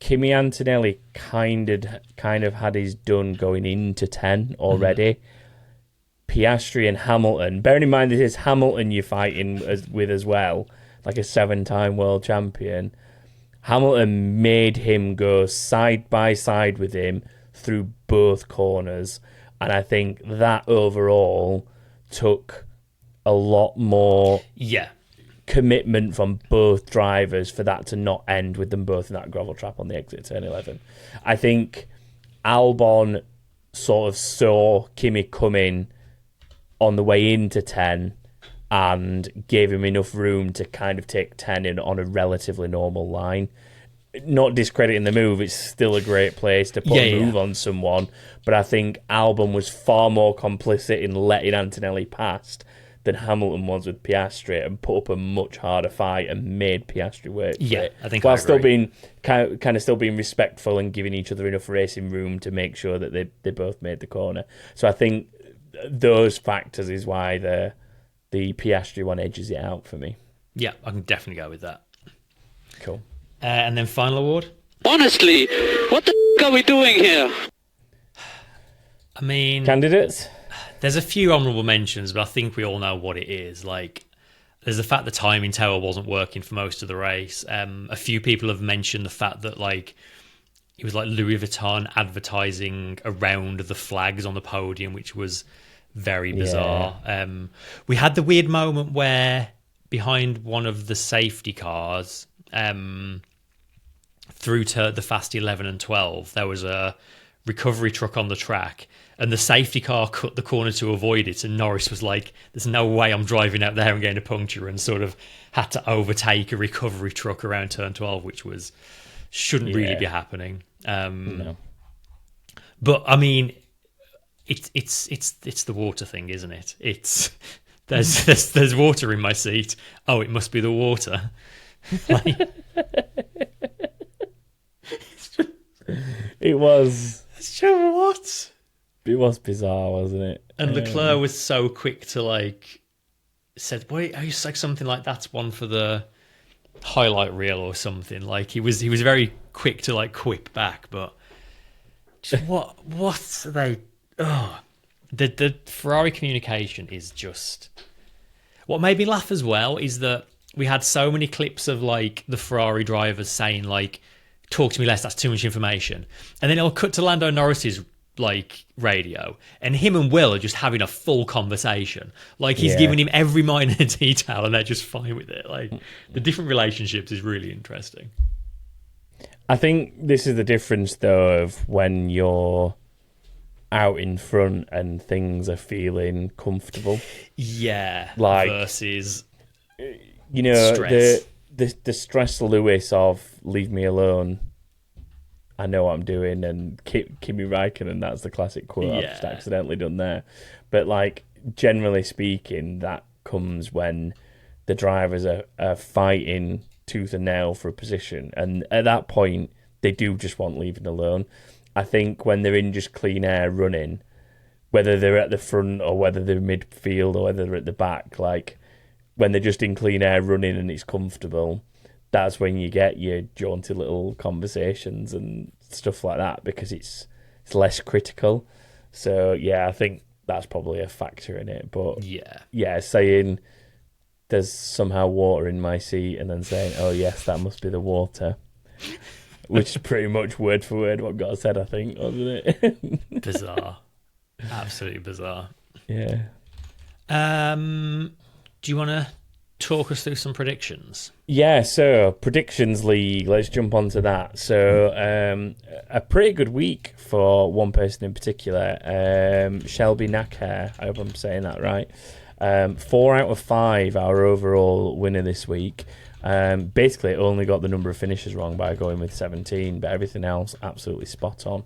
Kimi Antonelli kind of had his done going into 10 already. Piastri and Hamilton, bearing in mind this is Hamilton you're fighting with as well, like a 7-time world champion. Hamilton made him go side by side with him through both corners, and I think that overall took a lot more commitment from both drivers for that to not end with them both in that gravel trap on the exit turn 11. I think Albon sort of saw Kimi coming on the way into 10 and gave him enough room to kind of take 10 in on a relatively normal line. Not discrediting the move, it's still a great place to put a move on someone, but I think Albon was far more complicit in letting Antonelli past than Hamilton was with Piastri, and put up a much harder fight and made Piastri work. Yeah, I think while still being kind of still being respectful and giving each other enough racing room to make sure that they both made the corner. So I think those factors is why the Piastri one edges it out for me. Yeah, I can definitely go with that. Cool. And then final award? Honestly, what the f*** are we doing here? I mean... Candidates? There's a few honourable mentions, but I think we all know what it is. Like, there's the fact the timing tower wasn't working for most of the race. A few people have mentioned the fact that, like, it was like Louis Vuitton advertising around the flags on the podium, which was very bizarre. Yeah. We had the weird moment where behind one of the safety cars... through to the fast 11 and 12, there was a recovery truck on the track, and the safety car cut the corner to avoid it, and Norris was like, there's no way I'm driving out there and getting a puncture, and sort of had to overtake a recovery truck around turn 12, which shouldn't really be happening. No. But I mean, it's the water thing, isn't it? It's there's water in my seat. Oh, it must be the water. Like, it was what? It was bizarre, wasn't it? And Leclerc was so quick to like said, "Wait, I used like something like that's one for the highlight reel or something." Like he was very quick to like quip back, but what are they? Oh, the Ferrari communication is just what made me laugh as well. Is that we had so many clips of like the Ferrari drivers saying like, "Talk to me less, that's too much information," and then it'll cut to Lando Norris's like radio, and him and Will are just having a full conversation. Like he's giving him every minor detail, and they're just fine with it. Like the different relationships is really interesting. I think this is the difference though of when you're out in front and things are feeling comfortable. Yeah, like versus stress. the stress Lewis of leave me alone, I know what I'm doing, and Kimi Räikkönen, that's the classic quote I've just accidentally done there. But like generally speaking, that comes when the drivers are fighting tooth and nail for a position, and at that point they do just want leaving alone. I think when they're in just clean air running, whether they're at the front or whether they're midfield or whether they're at the back, like when they're just in clean air running and it's comfortable, that's when you get your jaunty little conversations and stuff like that, because it's less critical. So yeah, I think that's probably a factor in it. But yeah, saying there's somehow water in my seat and then saying, oh yes, that must be the water, which is pretty much word for word what God said, I think, wasn't it? Bizarre. Absolutely bizarre. Yeah. Do you want to talk us through some predictions? Yeah, so predictions league. Let's jump onto that. So a pretty good week for one person in particular, Shelby Nacker. I hope I'm saying that right. 4 out of 5, our overall winner this week. Basically, only got the number of finishes wrong by going with 17, but everything else absolutely spot on.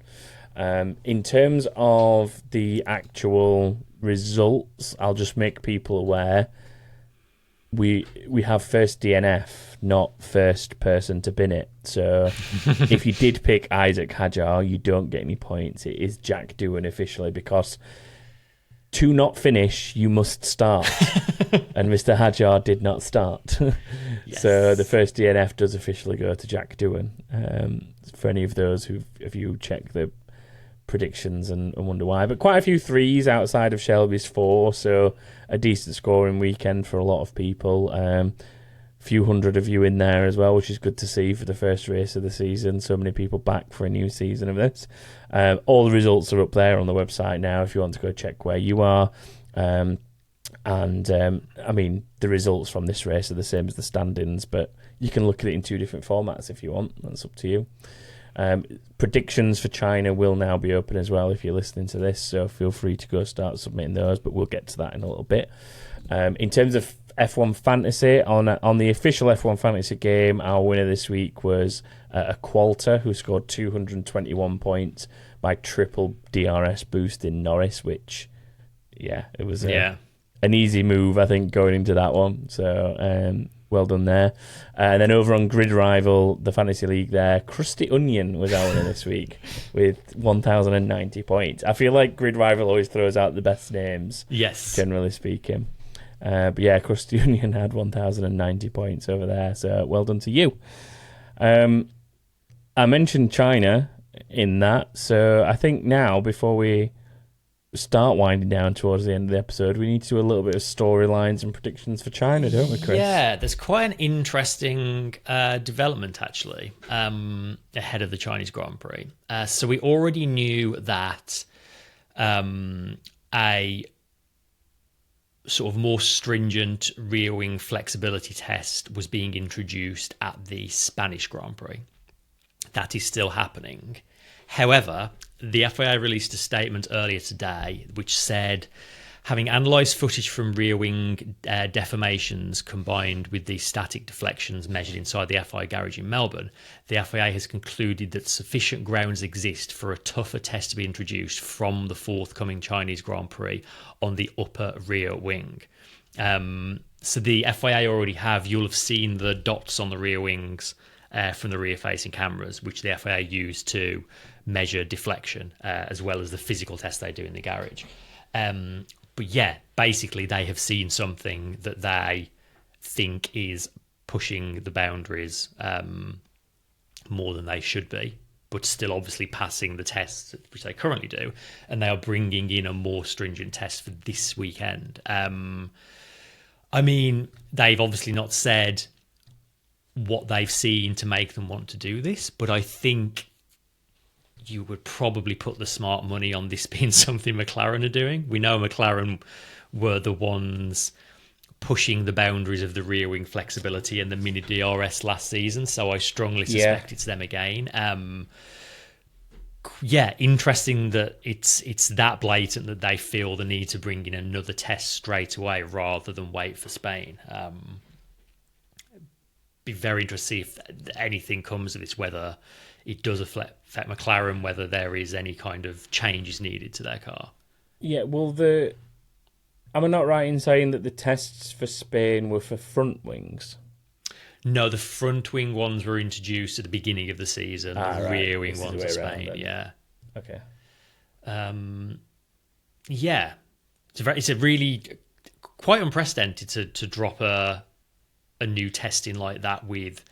In terms of the actual results, I'll just make people aware. We have first DNF, not first person to bin it. So if you did pick Isaac Hadjar, you don't get any points. It is Jack Doohan officially, because to not finish, you must start. And Mr. Hadjar did not start. Yes. So the first DNF does officially go to Jack Doohan. For any of those if you check the predictions and wonder why. But quite a few 3s outside of Shelby's 4, so a decent scoring weekend for a lot of people. Few hundred of you in there as well, which is good to see for the first race of the season. So many people back for a new season of this. All the results are up there on the website now if you want to go check where you are. I mean, the results from this race are the same as the standings, but you can look at it in 2 different formats if you want. That's up to you. Predictions for China will now be open as well if you're listening to this, so feel free to go start submitting those, but we'll get to that in a little bit. In terms of F1 Fantasy, on the official F1 Fantasy game, our winner this week was a Qualter, who scored 221 points by triple DRS boost in Norris, which, it was an easy move, I think, going into that one. So, well done there. And then over on GridRival, the Fantasy League there, Krusty Onion was our winner this week with 1,090 points. I feel like GridRival always throws out the best names, yes, generally speaking. But yeah, Krusty Onion had 1,090 points over there, so well done to you. I mentioned China in that, so I think now, before we start winding down towards the end of the episode, we need to do a little bit of storylines and predictions for China, don't we, Chris? Yeah, there's quite an interesting development, actually, ahead of the Chinese Grand Prix. So we already knew that a sort of more stringent rear wing flexibility test was being introduced at the Spanish Grand Prix. That is still happening. However, the FIA released a statement earlier today which said, having analysed footage from rear wing deformations combined with the static deflections measured inside the FIA garage in Melbourne, the FIA has concluded that sufficient grounds exist for a tougher test to be introduced from the forthcoming Chinese Grand Prix on the upper rear wing. So the FIA already you'll have seen the dots on the rear wings from the rear-facing cameras, which the FIA use to measure deflection, as well as the physical test they do in the garage. But yeah, basically they have seen something that they think is pushing the boundaries more than they should be, but still obviously passing the tests, which they currently do, and they are bringing in a more stringent test for this weekend. I mean, they've obviously not said what they've seen to make them want to do this, but I think you would probably put the smart money on this being something McLaren are doing. We know McLaren were the ones pushing the boundaries of the rear wing flexibility and the mini DRS last season, so I strongly suspect it's them again. Interesting that it's that blatant that they feel the need to bring in another test straight away rather than wait for Spain. Be very interested if anything comes of this, whether it does affect McLaren, whether there is any kind of changes needed to their car. Yeah, well, am I not right in saying that the tests for Spain were for front wings? No, the front wing ones were introduced at the beginning of the season. The rear wing ones for Spain, yeah. Okay. Yeah, it's a really quite unprecedented to drop a new testing like that with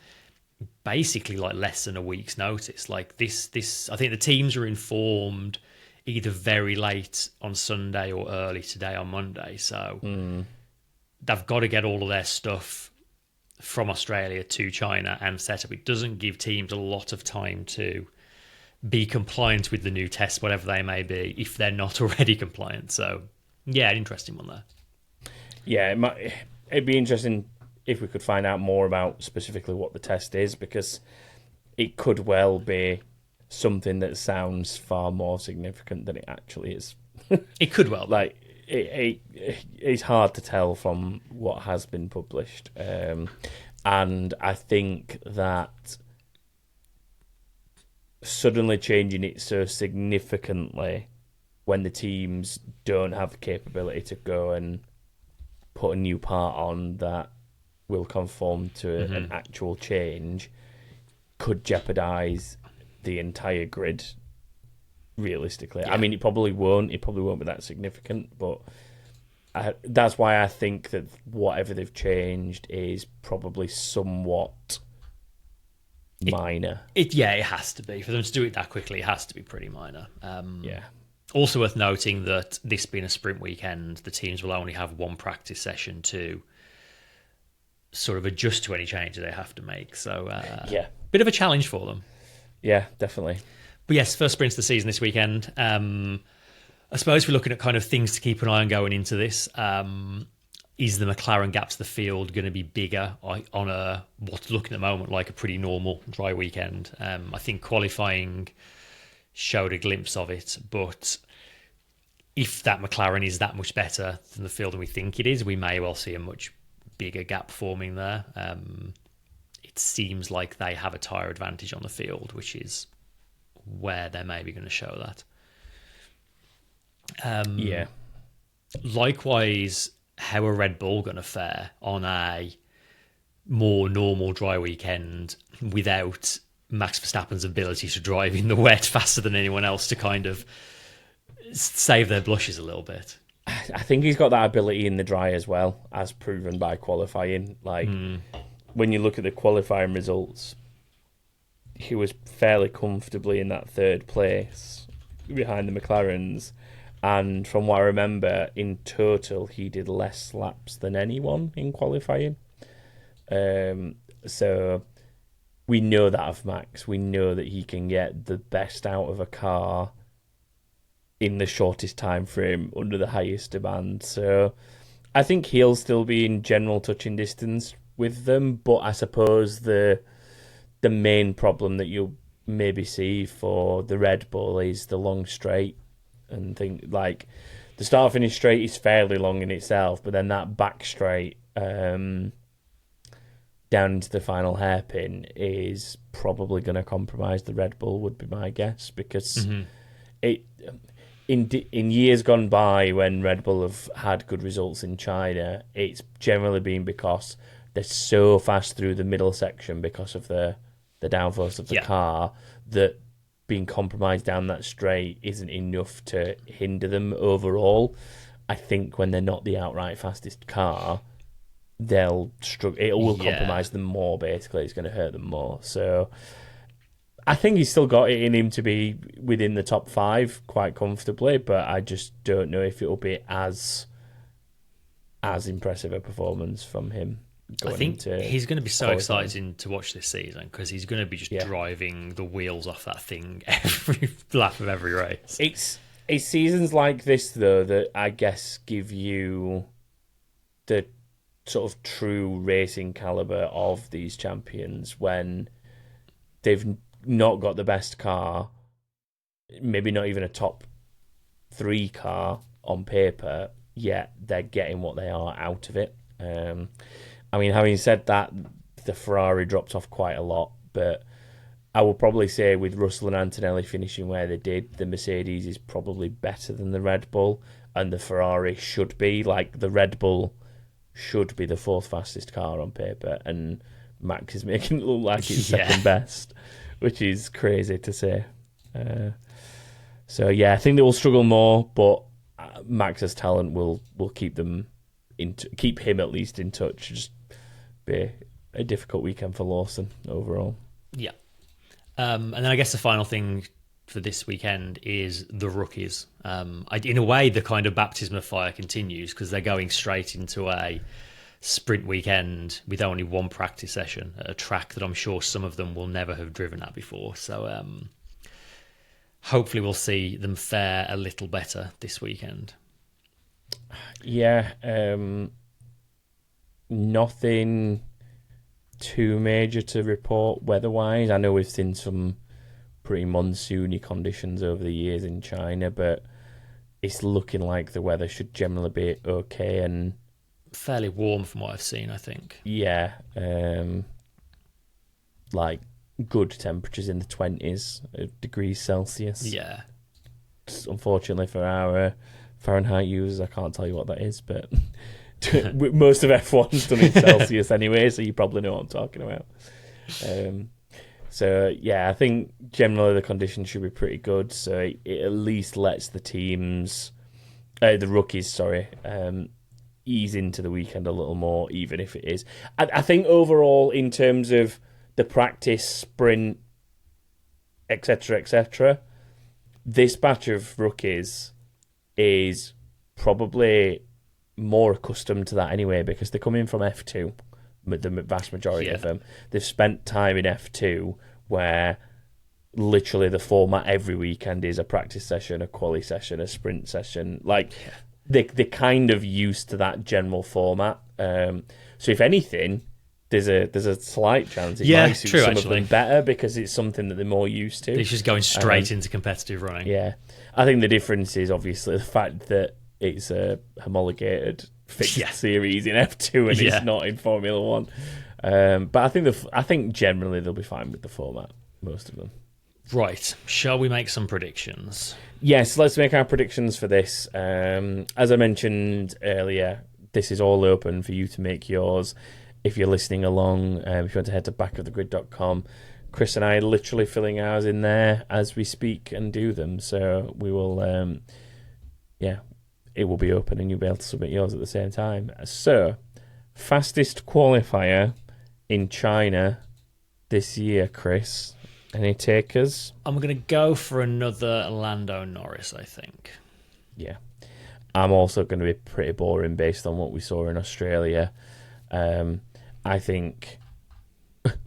basically like less than a week's notice. Like this, I think the teams are informed either very late on Sunday or early today on Monday. So they've got to get all of their stuff from Australia to China and set up. It doesn't give teams a lot of time to be compliant with the new tests, whatever they may be, if they're not already compliant. So yeah, an interesting one there. Yeah, it'd be interesting if we could find out more about specifically what the test is, because it could well be something that sounds far more significant than it actually is. It could well. Like, it's hard to tell from what has been published. And I think that suddenly changing it so significantly when the teams don't have the capability to go and put a new part on that will conform to an actual change could jeopardise the entire grid, realistically. Yeah. I mean, it probably won't. It probably won't be that significant, but that's why I think that whatever they've changed is probably somewhat minor. It has to be. For them to do it that quickly, it has to be pretty minor. Yeah. Also worth noting that this being a sprint weekend, the teams will only have one practice session to sort of adjust to any changes they have to make. So, bit of a challenge for them. Yeah, definitely. But yes, first sprint of the season this weekend. I suppose we're looking at kind of things to keep an eye on going into this. Is the McLaren gap to the field going to be bigger on what's looking at the moment like a pretty normal dry weekend? I think qualifying showed a glimpse of it, but if that McLaren is that much better than the field than we think it is, we may well see a much bigger gap forming there. It seems like they have a tyre advantage on the field, which is where they're maybe going to show that. Likewise, how are Red Bull going to fare on a more normal dry weekend without Max Verstappen's ability to drive in the wet faster than anyone else to kind of save their blushes a little bit? I think he's got that ability in the dry as well, as proven by qualifying. Like, when you look at the qualifying results, he was fairly comfortably in that third place behind the McLarens. And from what I remember, in total, he did less laps than anyone in qualifying. So we know that of Max. We know that he can get the best out of a car in the shortest time frame under the highest demand. So I think he'll still be in general touching distance with them. But I suppose the main problem that you'll maybe see for the Red Bull is the long straight. And think like the start finish straight is fairly long in itself, but then that back straight down into the final hairpin is probably going to compromise the Red Bull, would be my guess, because in years gone by when Red Bull have had good results in China, it's generally been because they're so fast through the middle section because of the downforce of the car that being compromised down that straight isn't enough to hinder them overall. I think when they're not the outright fastest car, they'll struggle. It will compromise them more, basically. It's going to hurt them more. So I think he's still got it in him to be within the top 5 quite comfortably, but I just don't know if it'll be as impressive a performance from him. I think he's going to be so exciting to watch this season because he's going to be just driving the wheels off that thing every lap of every race. It's seasons like this, though, that I guess give you the sort of true racing caliber of these champions when they've not got the best car, maybe not even a top 3 car on paper, yet they're getting what they are out of it. I mean, having said that, the Ferrari dropped off quite a lot, but I will probably say with Russell and Antonelli finishing where they did, the Mercedes is probably better than the Red Bull, and the Ferrari should be. Like, the Red Bull should be the 4th fastest car on paper, and Max is making it look like it's second best, which is crazy to say. So, I think they will struggle more, but Max's talent will keep them keep him at least in touch. Just be a difficult weekend for Lawson overall. Yeah. And then I guess the final thing for this weekend is the rookies. In a way, the kind of baptism of fire continues because they're going straight into a sprint weekend with only one practice session at a track that I'm sure some of them will never have driven at before. So hopefully we'll see them fare a little better this weekend. Yeah, nothing too major to report weather-wise. I know we've seen some pretty monsoony conditions over the years in China, but it's looking like the weather should generally be okay and fairly warm from what I've seen, I think. Yeah, like good temperatures in the 20s degrees Celsius. Yeah. Unfortunately for our Fahrenheit users, I can't tell you what that is, but most of F1's done in Celsius anyway, so you probably know what I'm talking about. So, yeah, I think generally the conditions should be pretty good, so it at least lets the teams, the rookies, ease into the weekend a little more, even if it is. I think overall, in terms of the practice, sprint, etc., this batch of rookies is probably more accustomed to that anyway, because they come in from F2, the vast majority of them. They've spent time in F2 where literally the format every weekend is a practice session, a quali session, a sprint session. They're kind of used to that general format. So if anything, there's a slight chance it might suit some of them better because it's something that they're more used to. It's just going straight into competitive running. Yeah. I think the difference is obviously the fact that it's a homologated fixed series in F2 and it's not in Formula 1. But I think generally they'll be fine with the format, most of them. Right. Shall we make some predictions? Yes, let's make our predictions for this. As I mentioned earlier, this is all open for you to make yours. If you're listening along, if you want to head to backofthegrid.com, Chris and I are literally filling ours in there as we speak and do them. So we will, it will be open and you'll be able to submit yours at the same time. So, fastest qualifier in China this year, Chris. Any takers? I'm going to go for another Lando Norris, I think. Yeah. I'm also going to be pretty boring based on what we saw in Australia. I think,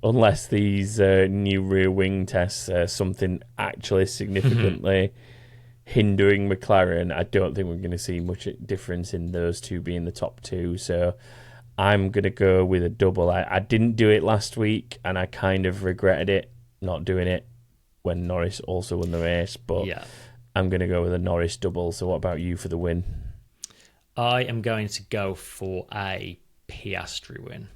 unless these new rear wing tests are something actually significantly hindering McLaren, I don't think we're going to see much difference in those two being the top two. So I'm going to go with a double. I didn't do it last week, and I kind of regretted it, not doing it when Norris also won the race. But I'm going to go with a Norris double. So what about you for the win? I am going to go for a Piastri win.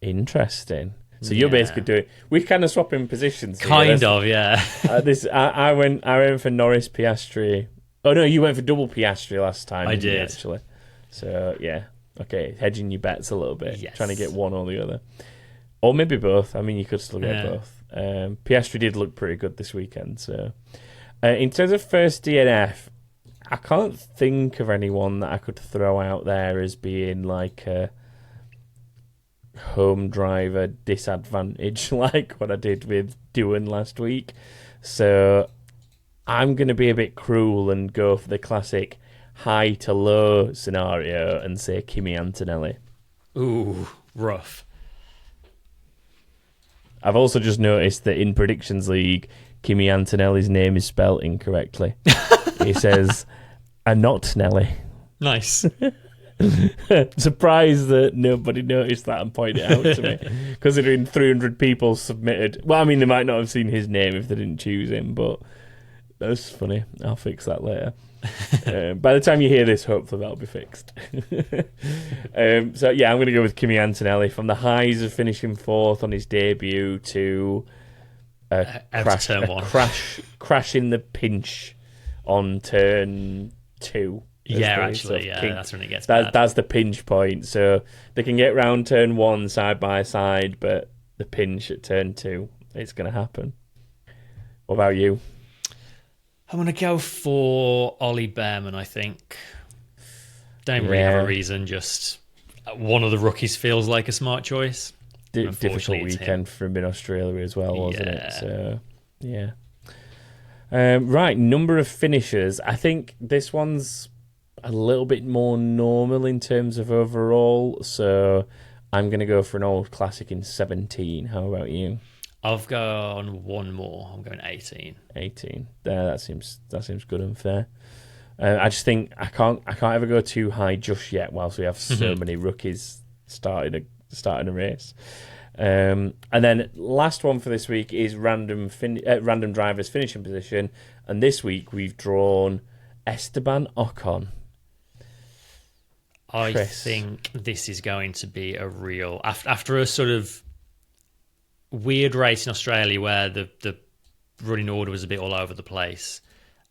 Interesting. So you're basically doing. We're kind of swapping positions. Kind of, yeah. I went for Norris, Piastri. Oh no, you went for double Piastri last time. I did actually. So yeah, okay, hedging your bets a little bit, trying to get one or the other, or maybe both. I mean, you could still get both. Piastri did look pretty good this weekend. So, in terms of first DNF, I can't think of anyone that I could throw out there as being like a home driver disadvantage like what I did with Doohan last week. So I'm going to be a bit cruel and go for the classic high to low scenario and say Kimi Antonelli. Ooh, rough. I've also just noticed that in Predictions League, Kimi Antonelli's name is spelled incorrectly. He says, not Nelly. Nice. Surprised that nobody noticed that and pointed it out to me. Considering 300 people submitted. Well, I mean, they might not have seen his name if they didn't choose him, but that's funny. I'll fix that later. By the time you hear this, hopefully that'll be fixed. So, yeah, I'm going to go with Kimi Antonelli. From the highs of finishing fourth on his debut to crash in the pinch on turn 2. That's when it gets bad. That's the pinch point. So they can get round turn 1 side by side, but the pinch at turn 2, it's going to happen. What about you? I'm going to go for Ollie Behrman, I think. Don't really have a reason, just one of the rookies feels like a smart choice. Difficult weekend for him in Australia as well, wasn't it? So, yeah. Right, number of finishers. I think this one's a little bit more normal in terms of overall, so I'm going to go for an old classic in 17. How about you? I've gone one more. I'm going 18. 18. That seems good and fair. I just think I can't ever go too high just yet whilst we have so many rookies starting a race. And then last one for this week is random drivers finishing position, and this week we've drawn Esteban Ocon. I think this is going to be a real after a sort of weird race in Australia where the running order was a bit all over the place,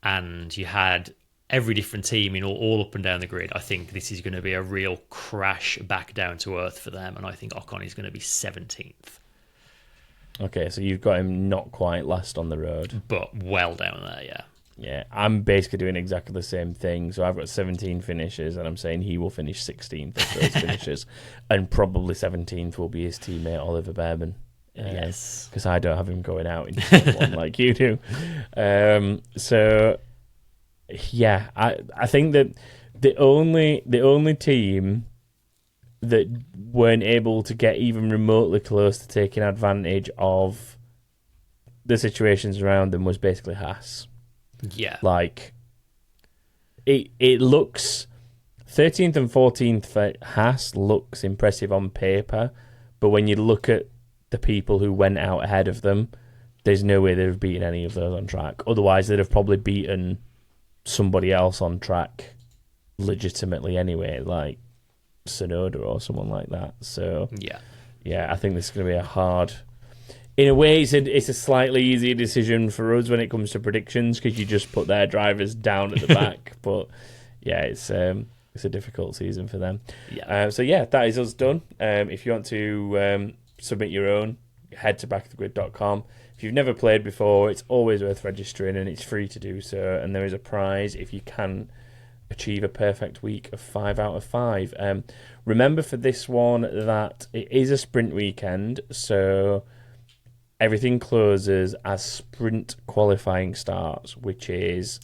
and you had every different team in all up and down the grid. I think this is going to be a real crash back down to earth for them, and I think Ocon is going to be 17th. Okay, so you've got him not quite last on the road. But well down there, yeah. Yeah, I'm basically doing exactly the same thing. So I've got 17 finishes, and I'm saying he will finish 16th of those finishes. And probably 17th will be his teammate, Oliver Behrman. Yes. Because I don't have him going out in one like you do. So... yeah, I think that the only team that weren't able to get even remotely close to taking advantage of the situations around them was basically Haas. Yeah. Like, it looks... 13th and 14th for Haas looks impressive on paper, but when you look at the people who went out ahead of them, there's no way they'd have beaten any of those on track. Otherwise, they'd have probably beaten somebody else on track legitimately anyway, like Tsunoda or someone like that. So yeah, I think this is going to be a hard... In a way, it's a slightly easier decision for us when it comes to predictions because you just put their drivers down at the back. But yeah, it's a difficult season for them. Yeah. So yeah, that is us done. If you want to submit your own, head to backofthegrid.com. If you've never played before, it's always worth registering, and it's free to do so. And there is a prize if you can achieve a perfect week of 5 out of 5. Remember for this one that it is a sprint weekend, so everything closes as sprint qualifying starts, which is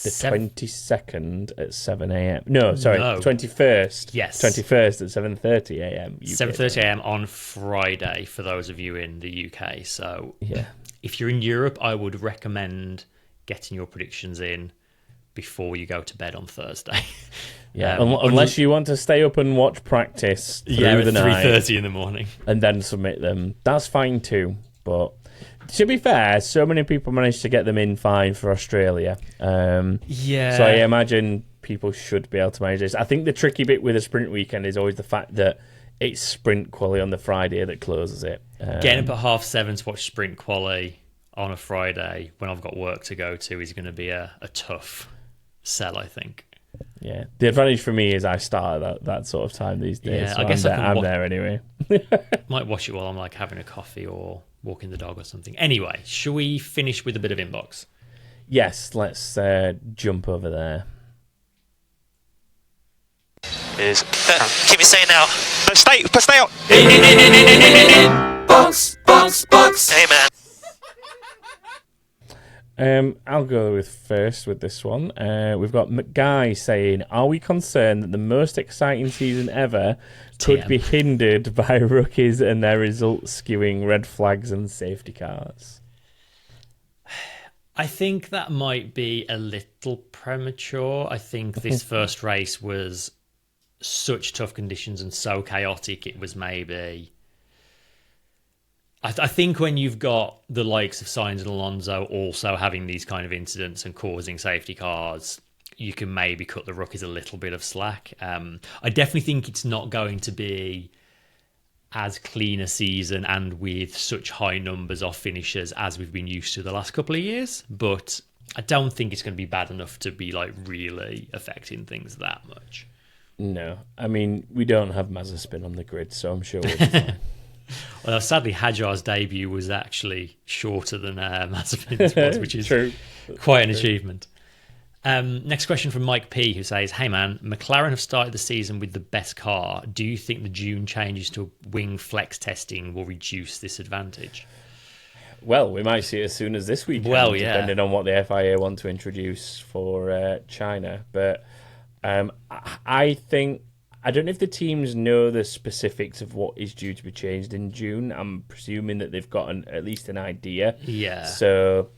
the 22nd at 7 a.m. No, sorry, 21st. Yes. 21st at 7:30 a.m. 7:30 a.m. on Friday for those of you in the UK. So yeah, if you're in Europe, I would recommend getting your predictions in before you go to bed on Thursday. Yeah, unless you want to stay up and watch practice through the night. 3:30 in the morning. And then submit them. That's fine too, but... to be fair, so many people managed to get them in fine for Australia. Yeah. So I imagine people should be able to manage this. I think the tricky bit with a sprint weekend is always the fact that it's sprint quali on the Friday that closes it. Getting up at 7:30 to watch sprint quali on a Friday when I've got work to go to is going to be a tough sell, I think. Yeah. The advantage for me is I start at that sort of time these days. Yeah, so I guess I'm there anyway. Might watch it while I'm like having a coffee or walking the dog or something. Anyway, shall we finish with a bit of inbox? Yes, let's jump over there. Is Kimi saying now? No, stay out. Box. Hey man. I'll go first with this one. We've got McGuy saying, are we concerned that the most exciting season ever could be hindered by rookies and their results skewing red flags and safety cars? I think that might be a little premature. I think this first race was such tough conditions and so chaotic it was maybe... I think when you've got the likes of Sainz and Alonso also having these kind of incidents and causing safety cars, you can maybe cut the rookies a little bit of slack. I definitely think it's not going to be as clean a season and with such high numbers of finishers as we've been used to the last couple of years, but I don't think it's going to be bad enough to be like really affecting things that much. No, I mean, we don't have Mazepin on the grid, so I'm sure we'll be fine. Well, sadly, Hadjar's debut was actually shorter than Mazepin's was, which is quite an achievement. Next question from Mike P, who says, hey man, McLaren have started the season with the best car. Do you think the June changes to wing flex testing will reduce this advantage? Well, we might see it as soon as this weekend, depending on what the FIA want to introduce for China. But I think... I don't know if the teams know the specifics of what is due to be changed in June. I'm presuming that they've got at least an idea. Yeah. So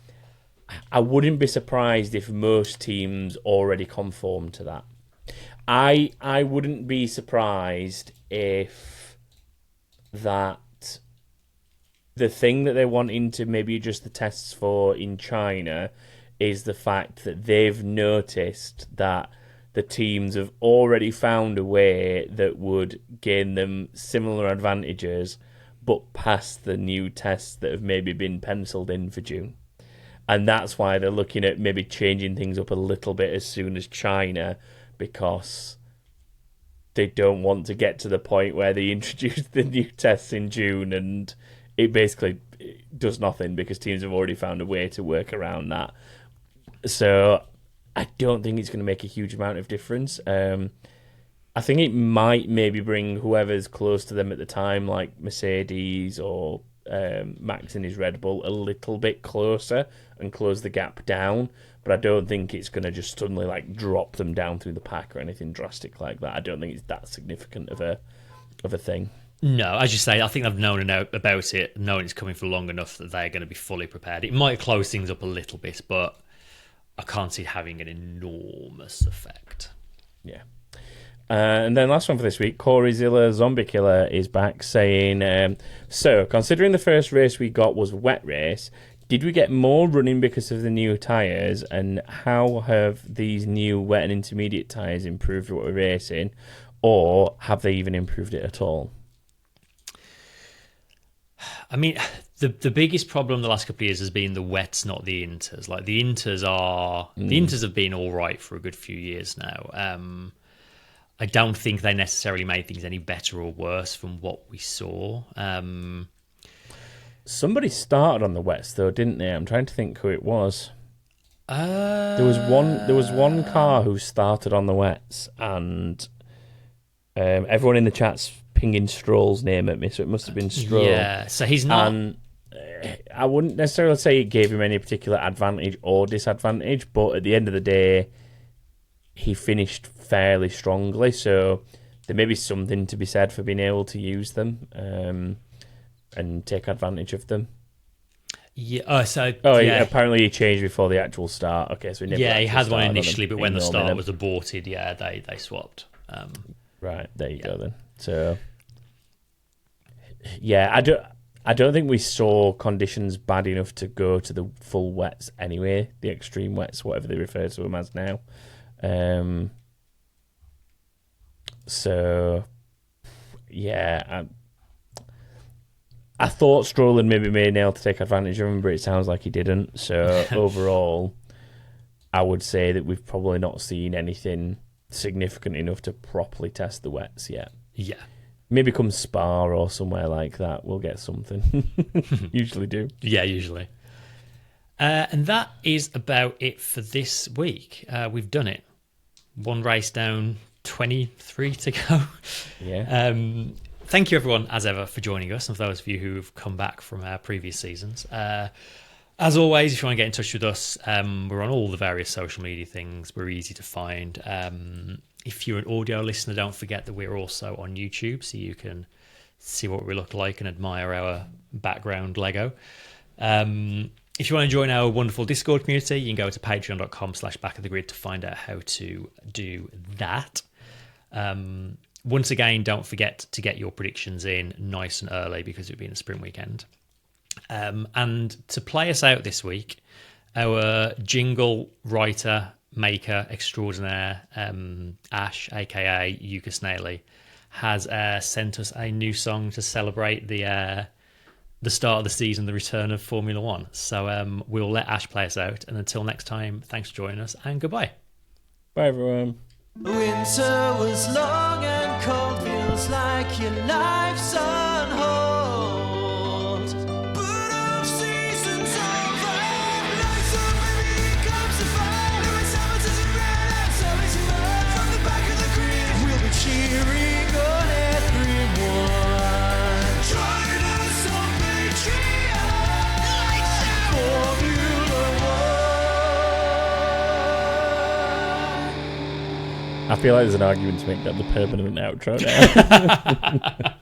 I wouldn't be surprised if most teams already conform to that. I wouldn't be surprised if that the thing that they're wanting to maybe adjust the tests for in China is the fact that they've noticed that the teams have already found a way that would gain them similar advantages, but past the new tests that have maybe been penciled in for June. And that's why they're looking at maybe changing things up a little bit as soon as China, because they don't want to get to the point where they introduce the new tests in June and it basically does nothing because teams have already found a way to work around that. So I don't think it's going to make a huge amount of difference. I think it might maybe bring whoever's close to them at the time, like Mercedes or Max in his Red Bull, a little bit closer and close the gap down. But I don't think it's going to just suddenly like drop them down through the pack or anything drastic like that. I don't think it's that significant of a thing. No, as you say, I think they've known about it, knowing it's coming for long enough that they're going to be fully prepared. It might close things up a little bit, but I can't see it having an enormous effect. Yeah. And then last one for this week, Coreyzilla Zombie Killer is back saying, so considering the first race we got was a wet race, did we get more running because of the new tyres? And how have these new wet and intermediate tyres improved what we're racing? Or have they even improved it at all? I mean, the biggest problem the last couple of years has been the wets, not the inters. Like the inters have been all right for a good few years now. I don't think they necessarily made things any better or worse from what we saw. Somebody started on the wets though, didn't they? I'm trying to think who it was. There was one car who started on the wets, and everyone in the chat's pinging Stroll's name at me, so it must have been Stroll. Yeah, so he's not. And I wouldn't necessarily say it gave him any particular advantage or disadvantage, but at the end of the day, he finished fairly strongly, so there may be something to be said for being able to use them and take advantage of them. Yeah. Apparently he changed before the actual start. Okay, so he had one initially, but when the start was aborted, they swapped. Right, there you go then. So yeah, I don't think we saw conditions bad enough to go to the full wets anyway, the extreme wets, whatever they refer to them as now. So yeah, I thought Stroll had maybe made nail to take advantage of him, but it sounds like he didn't. So overall, I would say that we've probably not seen anything significant enough to properly test the wets yet. Yeah. Maybe come Spa or somewhere like that, we'll get something. Usually do. Yeah, usually. And that is about it for this week. We've done it. One race down, 23 to go. Yeah. Thank you, everyone, as ever, for joining us, and for those of you who've come back from our previous seasons. As always, if you want to get in touch with us, we're on all the various social media things. We're easy to find. If you're an audio listener, don't forget that we're also on YouTube, so you can see what we look like and admire our background Lego. If you want to join our wonderful Discord community, you can go to patreon.com/backofthegrid to find out how to do that. Once again, don't forget to get your predictions in nice and early because it'll be in the sprint weekend. And to play us out this week, our jingle writer, maker extraordinaire, Ash, aka Yuki Snaily, has sent us a new song to celebrate the start of the season, the return of Formula One. So we'll let Ash play us out. And until next time, thanks for joining us and goodbye. Bye, everyone. Winter was long and cold, feels like your life's on hold. But off season's over, life's up, baby, here comes the fire. Lewis Hamilton's in red and so is Verstappen. From the back of the grid, we'll be cheering on everyone. Join us on Patreon. Lights out! Formula One. I feel like there's an argument to make that the permanent outro now.